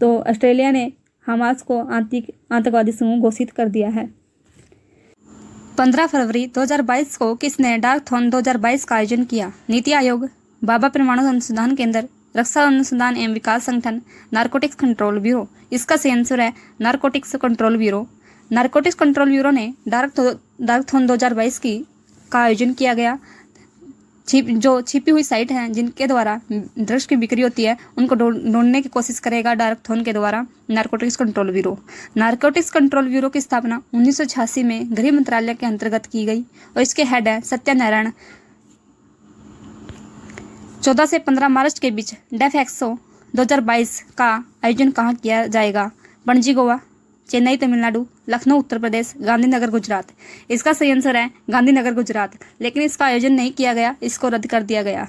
तो ऑस्ट्रेलिया ने हमास को आतंकवादी समूह घोषित कर दिया है। 15 फरवरी 2022 को किसने डार्कथॉन 2022 का आयोजन किया? नीति आयोग, भाभा परमाणु अनुसंधान केंद्र, रक्षा अनुसंधान एवं विकास संगठन, नारकोटिक्स कंट्रोल ब्यूरो? इसका सही आंसर है narcotics control bureau. Narcotics control bureau ने डार्कथॉन 2022 का आयोजन किया गया। जो छिपी हुई साइट हैं जिनके द्वारा ड्रग्स की बिक्री होती है उनको ढूंढने की कोशिश करेगा डार्कथॉन के द्वारा narcotics control bureau. Narcotics control bureau की स्थापना 1986 में गृह मंत्रालय के अंतर्गत की गई और इसके हेड है सत्यनारायण। 14 से 15 मार्च के बीच डेफ एक्सपो 2022 का आयोजन कहाँ किया जाएगा? पणजी गोवा, चेन्नई तमिलनाडु, लखनऊ उत्तर प्रदेश, गांधीनगर गुजरात? इसका सही आंसर है गांधीनगर गुजरात। लेकिन इसका आयोजन नहीं किया गया, इसको रद्द कर दिया गया।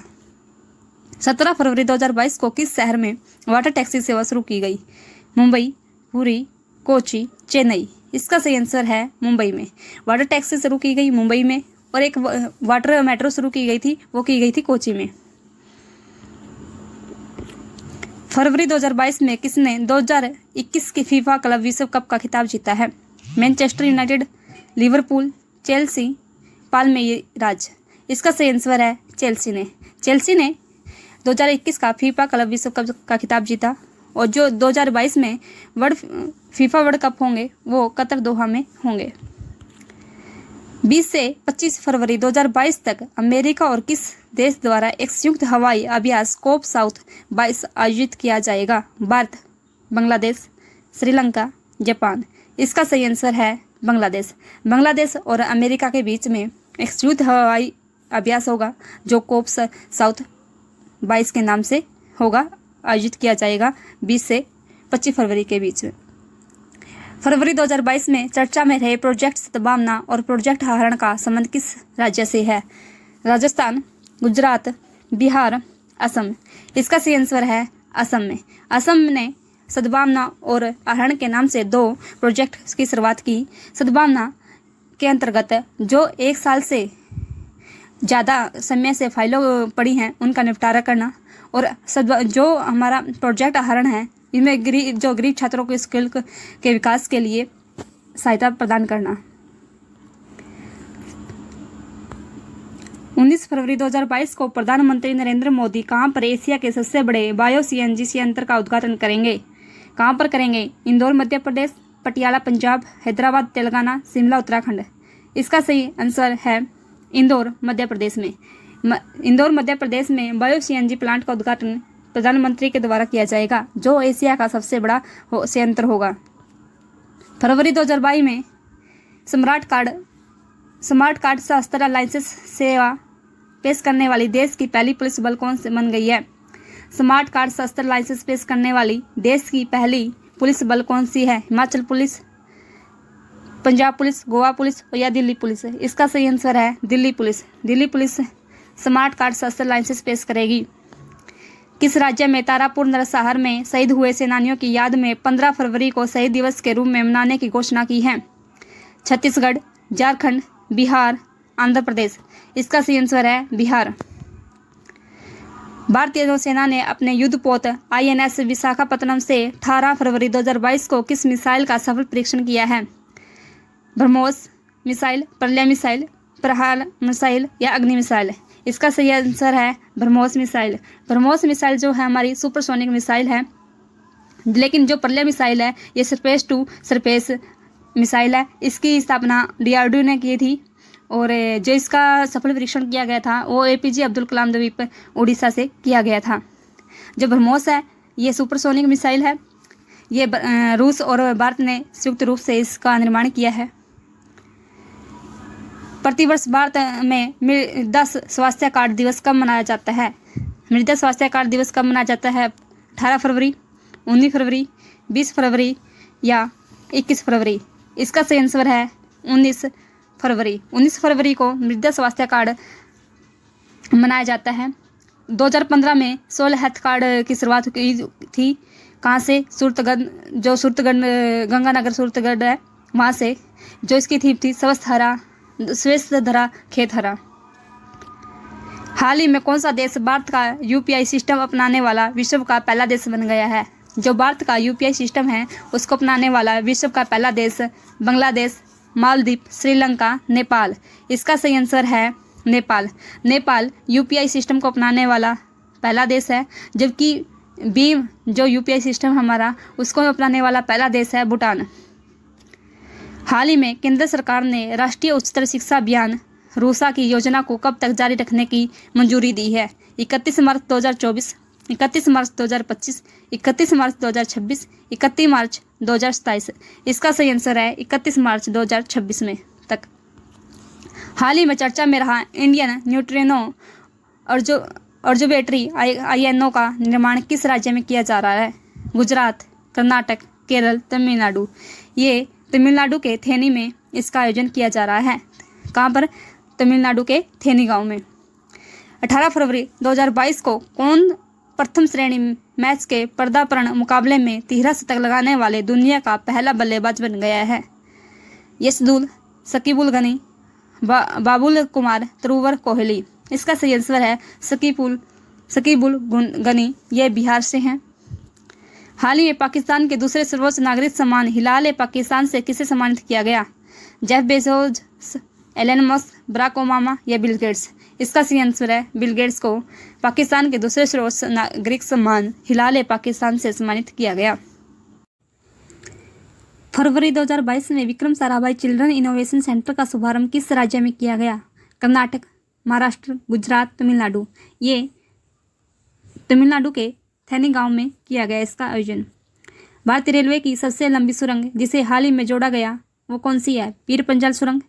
17 फरवरी 2022 को किस शहर में वाटर टैक्सी सेवा शुरू की गई? मुंबई, पुरी, कोची, चेन्नई। इसका सही आंसर है मुंबई में। वाटर टैक्सी शुरू की गई मुंबई में और एक वाटर मेट्रो शुरू की गई थी, वो की गई थी कोची में। फरवरी 2022 में किसने 2021 के फीफा क्लब विश्व कप का खिताब जीता है? Manchester United, Liverpool, Chelsea, Palmeiras. इसका सही आंसर है चेल्सी ने 2021 का फीफा क्लब विश्व कप का खिताब जीता। और जो 2022 में फीफा वर्ल्ड कप होंगे वो कतर दोहा में होंगे। 20 से 25 फरवरी 2022 तक अमेरिका और किस देश द्वारा एक संयुक्त हवाई अभ्यास कोप साउथ 22 आयोजित किया जाएगा? भारत, बांग्लादेश, श्रीलंका, जापान। इसका सही आंसर है बांग्लादेश और अमेरिका के बीच में एक संयुक्त हवाई अभ्यास होगा जो कोप साउथ 22 के नाम से होगा, आयोजित किया जाएगा 20 से 25 फरवरी के बीच में। फरवरी 2022 में चर्चा में रहे प्रोजेक्ट सतभावना और प्रोजेक्ट हरण का संबंध किस राज्य से है? राजस्थान, गुजरात, बिहार, असम। इसका सही आंसर है असम में। असम ने सद्भावना और आहरण के नाम से 2 प्रोजेक्ट की शुरुआत की। सद्भावना के अंतर्गत जो 1 साल से ज़्यादा समय से फाइलों पड़ी हैं उनका निपटारा करना, और जो हमारा प्रोजेक्ट आहरण है इनमें गरीब छात्रों के स्किल के विकास के लिए सहायता प्रदान करना। 19 फरवरी 2022 को प्रधानमंत्री नरेंद्र मोदी कहां पर एशिया के सबसे बड़े बायो सीएनजी संयंत्र का उद्घाटन करेंगे? कहां पर करेंगे? इंदौर मध्य प्रदेश, पटियाला पंजाब, हैदराबाद तेलंगाना, शिमला उत्तराखंड। इसका सही आंसर है इंदौर मध्य प्रदेश में। इंदौर मध्य प्रदेश में बायो सीएनजी प्लांट का उद्घाटन प्रधानमंत्री के द्वारा किया जाएगा जो एशिया का सबसे बड़ा संयंत्र होगा। फरवरी 2022 में स्मार्ट कार्ड शस्त्र लाइसेंस सेवा पेश करने वाली देश की पहली पुलिस बल कौन से बन गई है? स्मार्ट कार्ड शस्त्र लाइसेंस पेश करने वाली देश की पहली पुलिस बल कौन सी है? Himachal police, Punjab police, Goa police या दिल्ली पुलिस। इसका सही आंसर है Delhi police. Delhi police smart card शस्त्र लाइसेंस पेश करेगी। किस राज्य में तारापुर नरसंहार में शहीद हुए सेनानियों की याद में 15 फरवरी को शहीद दिवस के रूप में मनाने की घोषणा की है? छत्तीसगढ़, झारखंड, बिहार, आंध्र प्रदेश। इसका सही आंसर है बिहार। भारतीय नौसेना ने अपने युद्धपोत INS विशाखापत्तनम से 18 फरवरी 2022 को किस मिसाइल का सफल परीक्षण किया है? ब्रह्मोस मिसाइल, प्रलय मिसाइल, प्रहार मिसाइल या अग्नि मिसाइल। इसका सही आंसर है ब्रह्मोस मिसाइल। ब्रह्मोस मिसाइल जो है हमारी सुपरसोनिक मिसाइल है, लेकिन जो प्रलय मिसाइल है ये सरफेस टू सरफेस मिसाइल है। इसकी स्थापना DRDO ने की थी और जो इसका सफल परीक्षण किया गया था वो APJ अब्दुल कलाम द्वीप उड़ीसा से किया गया था। जो ब्रह्मोस है ये सुपरसोनिक मिसाइल है। ये रूस और भारत ने संयुक्त रूप से इसका निर्माण किया है। प्रतिवर्ष भारत में मृदा स्वास्थ्य कार्ड दिवस कब मनाया जाता है? मृदा स्वास्थ्य कार्ड दिवस कब मनाया जाता है? 18 फरवरी, 19 फरवरी, 20 फरवरी या 21 फरवरी। इसका सही आंसर है 19 फरवरी। 19 फरवरी को मृदा स्वास्थ्य कार्ड मनाया जाता है। 2015 में सोल हेल्थ कार्ड की शुरुआत की थी। कहाँ से? सूरतगढ़ गंगानगर सूरतगढ़ है वहाँ से। जो इसकी थीम थी स्वस्थ धरा खेत हरा। हाल ही में कौन सा देश भारत का UPI सिस्टम अपनाने वाला विश्व का पहला देश बन गया है? जो भारत का UPI सिस्टम है उसको अपनाने वाला विश्व का पहला देश बांग्लादेश, मालदीव, श्रीलंका, नेपाल। इसका सही आंसर है नेपाल UPI सिस्टम को अपनाने वाला पहला देश है, जबकि भीम जो UPI सिस्टम हमारा उसको अपनाने वाला पहला देश है भूटान। हाल ही में केंद्र सरकार ने राष्ट्रीय उच्चतर शिक्षा अभियान रूसा की योजना को कब तक जारी रखने की मंजूरी दी है? 31 मार्च 2024, 31 मार्च 2025, 31 मार्च 2026, 31 मार्च 2027। इसका सही आंसर है 31 मार्च 2026 में तक। हाल ही में चर्चा में रहा इंडियन न्यूट्रिनो ऑब्जर्वेटरी INO का निर्माण किस राज्य में किया जा रहा है? गुजरात, कर्नाटक, केरल, तमिलनाडु। ये तमिलनाडु के थेनी में इसका आयोजन किया जा रहा है। कहाँ पर? तमिलनाडु के थेनी गांव में। 18 फरवरी 2022 को कौन प्रथम श्रेणी मैच के पर्दापर्ण मुकाबले में 13 शतक लगाने वाले दुनिया का पहला बल्लेबाज बन गया है? यशदुल, शकीबुल गनी, बाबुल कुमार, ध्रुव कोहली। इसका सही आंसर है शकीबुल गनी। ये बिहार से हैं। हाल ही में पाकिस्तान के दूसरे सर्वोच्च नागरिक सम्मान हिलाल पाकिस्तान से किसे सम्मानित किया गया? Jeff Bezos, Elon Musk, Barack Obama या बिल गेट्स। इसका सही आंसर है बिल गेट्स को पाकिस्तान के दूसरे सर्वोच्च नागरिक सम्मान हिलाल पाकिस्तान से सम्मानित किया गया। फरवरी 2022 में Vikram Sarabhai children innovation centre का शुभारंभ किस राज्य में किया गया? कर्नाटक, महाराष्ट्र, गुजरात, तमिलनाडु। ये तमिलनाडु के थेनी गांव में किया गया इसका आयोजन। भारतीय रेलवे की सबसे लंबी सुरंग जिसे हाल ही में जोड़ा गया वो कौन सी है? पीर-पंजाल सुरंग,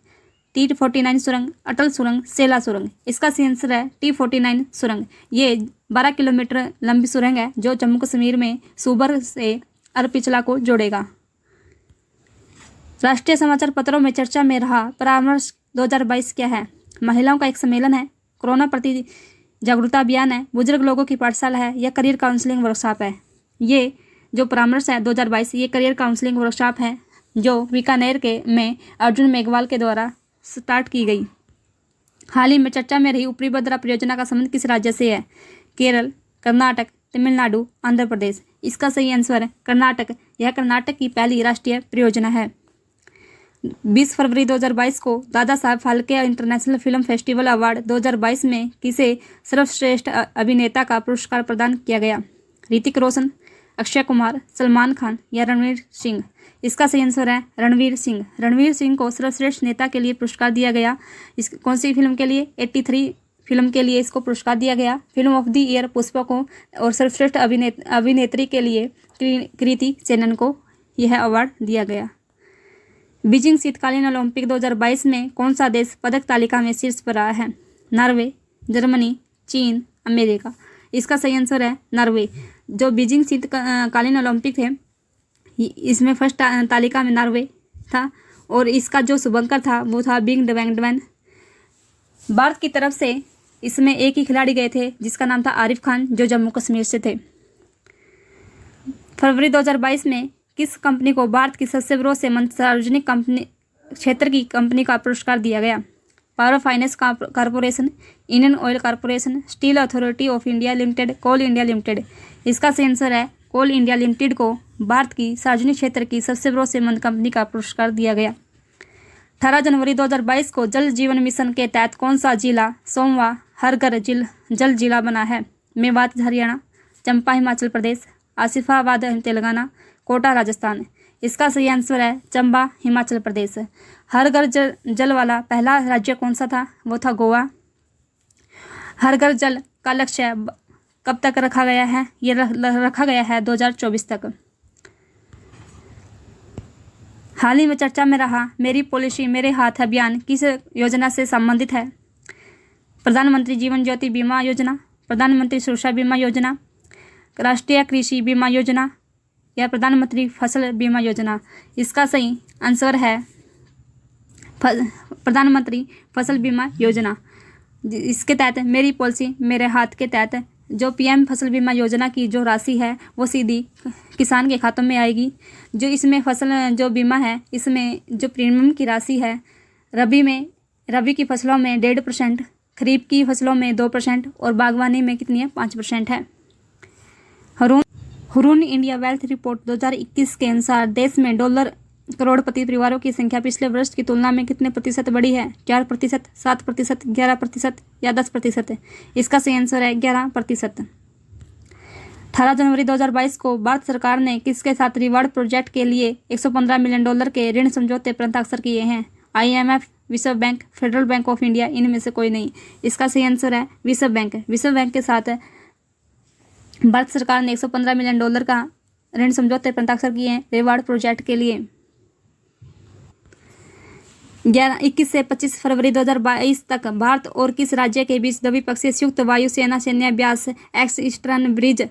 T49 सुरंग, अटल सुरंग, सेला सुरंग। इसका सही आंसर है T49 सुरंग। ये 12 किलोमीटर लंबी सुरंग है जो जम्मू कश्मीर में सूबर से अरपिछला को जोड़ेगा। राष्ट्रीय समाचार पत्रों में चर्चा में रहा परामर्श 2022 क्या है? महिलाओं का एक सम्मेलन है, कोरोना प्रति जागरूकता अभियान है, बुजुर्ग लोगों की पाठशाला है या करियर काउंसलिंग वर्कशॉप है? ये जो परामर्श है 2022 ये करियर काउंसलिंग वर्कशॉप है जो बीकानेर में अर्जुन मेघवाल के द्वारा स्टार्ट की गई। हाल ही में चर्चा में रही ऊपरी भद्रा परियोजना का संबंध किस राज्य से है? केरल, कर्नाटक, तमिलनाडु, आंध्र प्रदेश। इसका सही आंसर है कर्नाटक। यह कर्नाटक की पहली राष्ट्रीय परियोजना है। 20 फरवरी 2022 को Dada Saheb Phalke international film festival award 2022 में किसे सर्वश्रेष्ठ अभिनेता का पुरस्कार प्रदान किया गया? ऋतिक रोशन, अक्षय कुमार, सलमान खान या रणवीर सिंह। इसका सही आंसर है रणवीर सिंह। रणवीर सिंह को सर्वश्रेष्ठ नेता के लिए पुरस्कार दिया गया। इस कौन सी फिल्म के लिए? 83 फिल्म के लिए इसको पुरस्कार दिया गया। Film of the year Pushpa को और सर्वश्रेष्ठ अभिनेत्री के लिए कृति सेनन को यह अवार्ड दिया गया। बीजिंग शीतकालीन ओलंपिक 2022 में कौन सा देश पदक तालिका में शीर्ष पर रहा है? नॉर्वे, जर्मनी, चीन, अमेरिका। इसका सही आंसर है नॉर्वे। जो बीजिंग शीतकालीन ओलंपिक थे इसमें फर्स्ट तालिका में नॉर्वे था और इसका जो शुभंकर था वो था बिंग डवैंगडवैन। भारत की तरफ से इसमें एक ही खिलाड़ी गए थे जिसका नाम था आरिफ खान जो जम्मू कश्मीर से थे। फरवरी 2022 में किस कंपनी को भारत की सबसे भरोसेमंद सार्वजनिक कंपनी क्षेत्र की कंपनी का पुरस्कार दिया गया? Power finance corporation, Indian oil corporation, steel authority of India limited, coal India limited. इसका सही आंसर है कोल इंडिया लिमिटेड को भारत की सार्वजनिक क्षेत्र की सबसे भरोसेमंद कंपनी का पुरस्कार दिया गया। 18 जनवरी 2022 को जल जीवन मिशन के तहत कौन सा जिला सोमवा हर घर जल जिला बना है? मेवात हरियाणा, चंपा हिमाचल प्रदेश, आसिफाबाद तेलंगाना, कोटा राजस्थान। इसका सही आंसर है चंबा हिमाचल प्रदेश। हर घर जल वाला पहला राज्य कौन सा था? वो था गोवा। हर घर जल का लक्ष्य कब तक रखा गया है? ये रखा गया है 2024 तक। हाल ही में चर्चा में रहा मेरी पॉलिसी मेरे हाथ अभियान किस योजना से संबंधित है? प्रधानमंत्री जीवन ज्योति बीमा योजना, प्रधानमंत्री सुरक्षा बीमा योजना, राष्ट्रीय कृषि बीमा योजना या प्रधानमंत्री फसल बीमा योजना। इसका सही आंसर है प्रधानमंत्री फसल बीमा योजना। इसके तहत मेरी पॉलिसी मेरे हाथ के तहत जो पीएम फसल बीमा योजना की जो राशि है वो सीधी किसान के खातों में आएगी। जो इसमें फसल जो बीमा है इसमें जो प्रीमियम की राशि है रबी की फसलों में 1.5%, खरीफ की फसलों में 2% और बागवानी में कितनी है 5% है। हुरून इंडिया वेल्थ रिपोर्ट 2021 के अनुसार देश में डॉलर करोड़पति परिवारों की संख्या पिछले वर्ष की तुलना में कितने प्रतिशत बढ़ी है? 4%, 7%, 11% या 10%? इसका सही आंसर है 11%। 18 जनवरी 2022 को भारत सरकार ने किसके साथ रिवार्ड प्रोजेक्ट के लिए $115 मिलियन के ऋण समझौते पर हस्ताक्षर किए हैं? IMF, विश्व bank, federal bank of India, इनमें से कोई नहीं। इसका सही आंसर है विश्व बैंक। विश्व बैंक के साथ भारत सरकार ने $115 मिलियन का ऋण समझौते पर हस्ताक्षर किए हैं रिवार्ड प्रोजेक्ट के लिए। 21 से 25 फरवरी 2022 तक भारत और किस राज्य के बीच द्विपक्षीय संयुक्त वायुसेना सैन्याभ्यास एक्स ईस्टर्न ब्रिज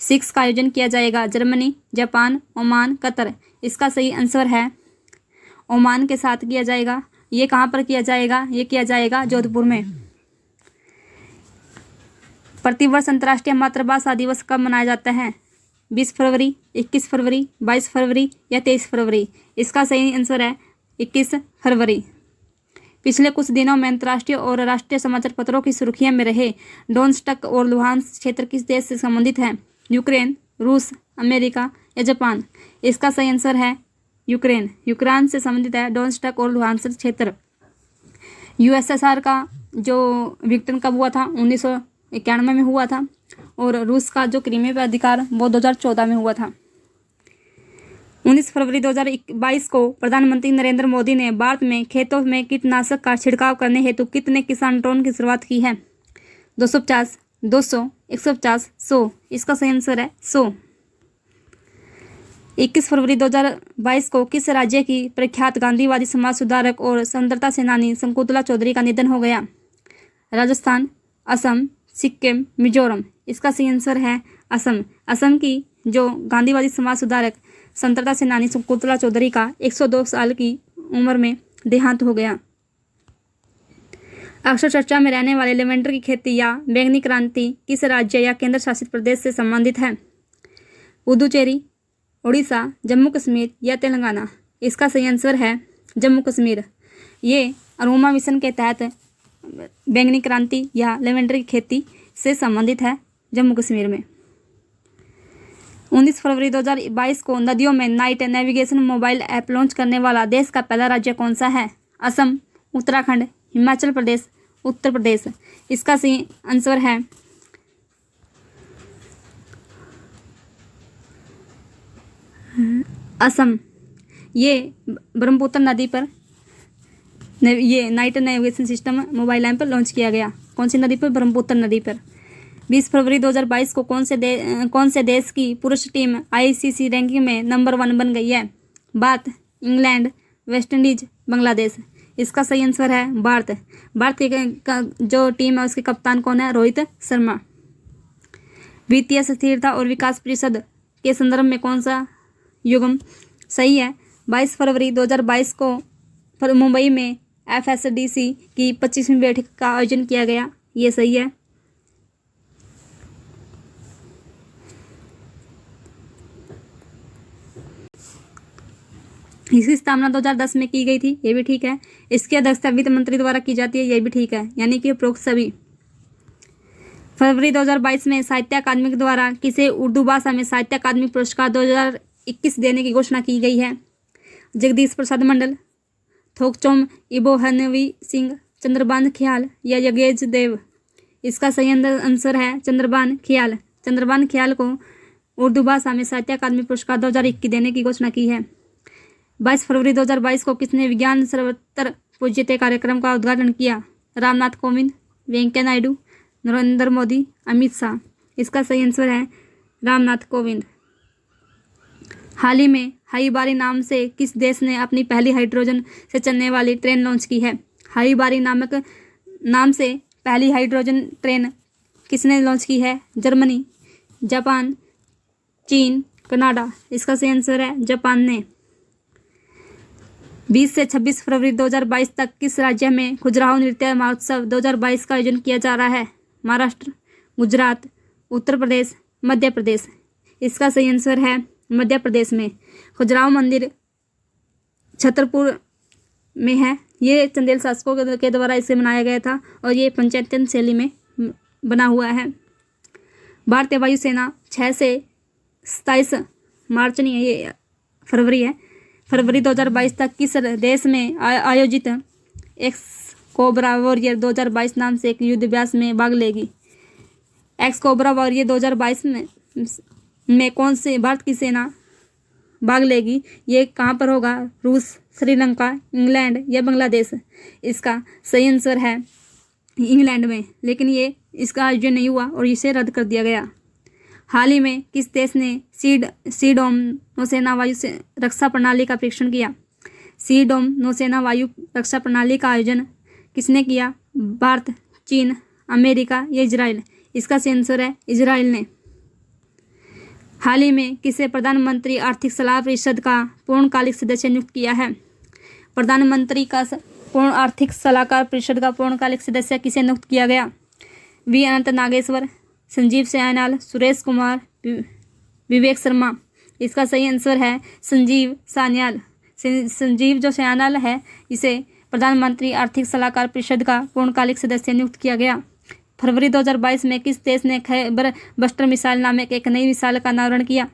6 का आयोजन किया जाएगा? Germany, Japan, Oman, Qatar. इसका सही आंसर है ओमान के साथ किया जाएगा। ये कहाँ पर किया जाएगा? ये किया जाएगा जोधपुर में। प्रतिवर्ष अंतर्राष्ट्रीय मातृभाषा दिवस कब मनाया जाता है? 20 फरवरी, 21 फरवरी, 22 फरवरी या 23 फरवरी? इसका सही आंसर है 21 फरवरी। पिछले कुछ दिनों में अंतर्राष्ट्रीय और राष्ट्रीय समाचार पत्रों की सुर्खियों में रहे डोनेत्स्क और लुहांस्क क्षेत्र किस देश से संबंधित है? यूक्रेन, रूस, अमेरिका या जापान? इसका सही आंसर है यूक्रेन। यूक्रेन से संबंधित है डोनेत्स्क और लुहांस्क क्षेत्र। यूएसएसआर का जो विघटन कब हुआ था? 1991 में हुआ था। और रूस का जो क्रीमिया पर अधिकार वो 2014 में हुआ था। 19 फरवरी 2022 को प्रधानमंत्री नरेंद्र मोदी ने भारत में खेतों में कीटनाशक का छिड़काव करने हेतु कितने किसान ड्रोन की शुरुआत की है? 250, 200, 150, 100? इसका सही आंसर है 100। 21 फरवरी 2022 को किस राज्य की प्रख्यात गांधीवादी समाज सुधारक और स्वतंत्रता सेनानी शकुंतला चौधरी का निधन हो गया? राजस्थान, असम, सिक्किम, मिजोरम? इसका सही आंसर है असम। असम की जो गांधीवादी समाज सुधारक स्वतंत्रता सेनानी शकुंतला चौधरी का 102 साल की उम्र में देहांत हो गया। अक्सर चर्चा में रहने वाले लेवेंडर की खेती या बैंगनी क्रांति किस राज्य या केंद्र शासित प्रदेश से संबंधित है? पुदुचेरी, उड़ीसा, जम्मू कश्मीर या तेलंगाना? इसका सही आंसर है जम्मू कश्मीर। ये अरोमा मिशन के तहत बैंगनी क्रांति या लेवेंडर की खेती से संबंधित है जम्मू कश्मीर में। 19 फरवरी 2022 को नदियों में night navigation mobile app launch करने वाला देश का पहला राज्य कौन सा है? असम, उत्तराखंड, हिमाचल प्रदेश, उत्तर प्रदेश? इसका सही आंसर है असम। ये ब्रह्मपुत्र नदी पर ये night navigation system mobile app पर लॉन्च किया गया। कौन सी नदी पर? ब्रह्मपुत्र नदी पर। 20 फरवरी 2022 को कौन से देश की पुरुष टीम आईसीसी रैंकिंग में नंबर 1 बन गई है? Bharat, England, West Indies, Bangladesh? इसका सही आंसर है भारत। भारत का जो टीम है उसके कप्तान कौन है? रोहित शर्मा। वित्तीय स्थिरता और विकास परिषद के संदर्भ में कौन सा युग्म सही है? 22 फरवरी 2022 को मुंबई में एफएसडीसी की 25वीं बैठक का आयोजन किया गया। ये सही है। इसकी स्थापना 2010 में की गई थी। ये भी ठीक है। इसकी अध्यक्षता वित्त मंत्री द्वारा की जाती है। ये भी ठीक है। यानी कि उपरोक्त सभी। फरवरी 2022 में साहित्य अकादमी द्वारा किसे उर्दू भाषा में साहित्य अकादमी पुरस्कार 2021 देने की घोषणा की गई है? जगदीश प्रसाद मंडल, थोकचोम इबोहनवी सिंह, चंद्रभान ख्याल या यज्ञेश देव? इसका सही आंसर है चंद्रभान ख्याल। चंद्रभान ख्याल को उर्दू भाषा में साहित्य अकादमी पुरस्कार 2021 देने की घोषणा की है। 22 फरवरी 2022 को किसने विज्ञान सर्वत्र पूज्यते कार्यक्रम का उद्घाटन किया? रामनाथ कोविंद, वेंकैया नायडू, नरेंद्र मोदी, अमित शाह? इसका सही आंसर है रामनाथ कोविंद। हाल ही में हाईबारी नाम से किस देश ने अपनी पहली हाइड्रोजन से चलने वाली ट्रेन लॉन्च की है? हाईबारी नामक नाम से पहली हाइड्रोजन ट्रेन किसने लॉन्च की है? जर्मनी, जापान, चीन, कनाडा? इसका सही आंसर है जापान ने। 20 से 26 फरवरी 2022 तक किस राज्य में खजुराहो नृत्य महोत्सव 2022 का आयोजन किया जा रहा है? महाराष्ट्र, गुजरात, उत्तर प्रदेश, मध्य प्रदेश? इसका सही आंसर है मध्य प्रदेश में। खजुराहो मंदिर छतरपुर में है। ये चंदेल शासकों के द्वारा इसे बनाया गया था और ये पंचायतन शैली में बना हुआ है। भारतीय वायुसेना 6 से 27 मार्च नहीं है, ये फरवरी है। फरवरी 2022 तक किस देश में आयोजित एक्स कोबरा वॉरियर 2022 नाम से एक युद्ध अभ्यास में भाग लेगी? एक्स कोबरा वॉरियर 2022 में कौन से भारत की सेना भाग लेगी? ये कहाँ पर होगा? रूस, श्रीलंका, इंग्लैंड या बांग्लादेश? इसका सही आंसर है इंग्लैंड में, लेकिन ये इसका आयोजन नहीं हुआ और इसे रद्द कर दिया गया। हाल ही में किस देश ने सीडोम नौसेना वायु से रक्षा प्रणाली का परीक्षण किया? सीडोम नौसेना वायु रक्षा प्रणाली का आयोजन किसने किया? भारत, चीन, अमेरिका या इजराइल? इसका सही आंसर है इजराइल ने। हाल ही में किसे प्रधानमंत्री आर्थिक सलाह परिषद का पूर्णकालिक सदस्य नियुक्त किया है? प्रधानमंत्री का पूर्ण आर्थिक सलाहकार परिषद का पूर्णकालिक सदस्य किसे नियुक्त किया गया? वी अनंत नागेश्वर, संजीव सान्याल, सुरेश कुमार, विवेक शर्मा। इसका सही आंसर है संजीव सान्याल। संजीव जो सान्याल है इसे प्रधानमंत्री आर्थिक सलाहकार परिषद का पूर्णकालिक सदस्य नियुक्त किया गया। फरवरी 2022 में किस देश ने खैबर बस्टर मिसाइल नामक एक नई मिसाइल का अनावरण किया?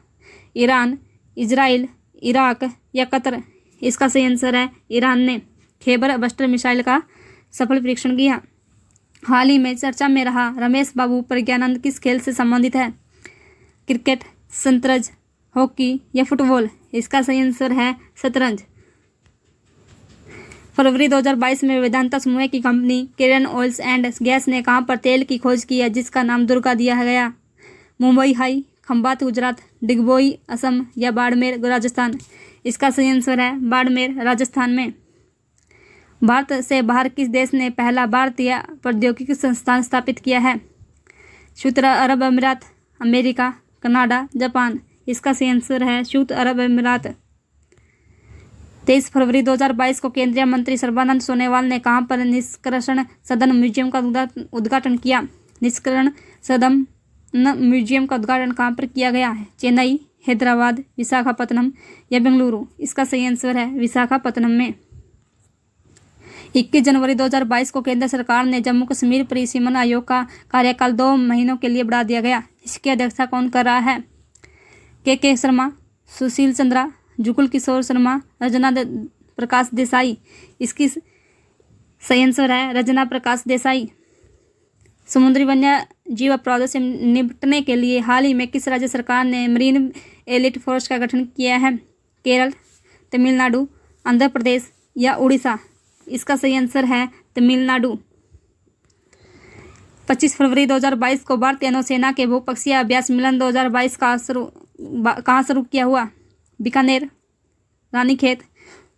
ईरान, इजराइल, इराक या कतर? इसका सही आंसर है ईरान ने खैबर बस्टर मिसाइल का सफल परीक्षण किया। हाल ही में चर्चा में रहा रमेश बाबू प्रज्ञानंद किस खेल से संबंधित है? क्रिकेट, शतरंज, हॉकी या फुटबॉल? इसका सही आंसर है शतरंज। फरवरी 2022 में वेदांता समूह की company Cairn oils and gas ने कहां पर तेल की खोज की है जिसका नाम दुर्गा दिया गया? मुंबई हाई, खंबात गुजरात, डिगबोई असम या बाड़मेर राजस्थान? इसका सही आंसर है बाड़मेर राजस्थान में। भारत से बाहर किस देश ने पहला भारतीय प्रौद्योगिकी संस्थान स्थापित किया है? संयुक्त अरब अमीरात, अमेरिका, कनाडा, जापान? इसका सही आंसर है संयुक्त अरब अमीरात। 23 फरवरी 2022 को केंद्रीय मंत्री सर्बानंद सोनोवाल ने कहां पर निष्कर्षण सदन म्यूजियम का उद्घाटन किया? निष्कर्षण सदन म्यूजियम का उद्घाटन कहां पर किया गया है? चेन्नई, हैदराबाद, विशाखापत्तनम या बेंगलुरु? इसका सही आंसर है विशाखापत्तनम में। 21 जनवरी 2022 को केंद्र सरकार ने जम्मू कश्मीर परिसीमन आयोग का कार्यकाल 2 महीनों के लिए बढ़ा दिया गया। इसकी अध्यक्षता कौन कर रहा है? के शर्मा, सुशील चंद्रा, जुगल किशोर शर्मा, रजना प्रकाश देसाई? इसकी सही आंसर है रजना प्रकाश देसाई। समुद्री वन्य जीव अपराधों से निपटने के लिए हाल ही में किस राज्य सरकार ने मरीन एलिट फोर्स का गठन किया है? केरल, तमिलनाडु, आंध्र प्रदेश या उड़ीसा? इसका सही आंसर है तमिलनाडु। 25 फरवरी 2022 को भारतीय नौसेना के बहुपक्षीय अभ्यास मिलन 2022 कहाँ शुरू किया हुआ? बीकानेर, रानीखेत,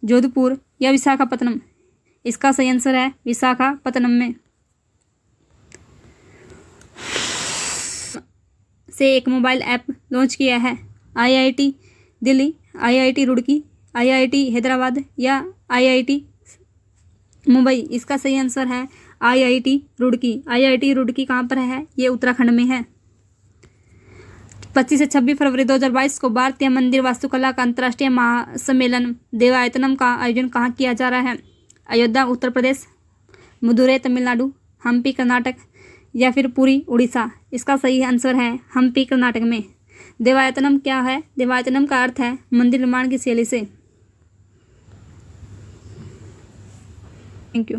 जोधपुर या विशाखापत्तनम? इसका सही आंसर है विशाखापत्तनम में। से एक मोबाइल ऐप लॉन्च किया है? IIT Delhi, IIT Roorkee, IIT Hyderabad या IIT मुंबई? इसका सही आंसर है IIT रुड़की। IIT रुड़की कहाँ पर है? ये उत्तराखंड में है। 25 से 26 फरवरी 2022 को भारतीय मंदिर वास्तुकला का अंतर्राष्ट्रीय महासम्मेलन देवायतनम का आयोजन कहाँ किया जा रहा है? अयोध्या उत्तर प्रदेश, मदुरै तमिलनाडु, हम्पी कर्नाटक या फिर पुरी उड़ीसा? इसका सही आंसर है हम्पी कर्नाटक में। देवायतनम क्या है? देवायतनम का अर्थ है मंदिर निर्माण की शैली से। Thank you.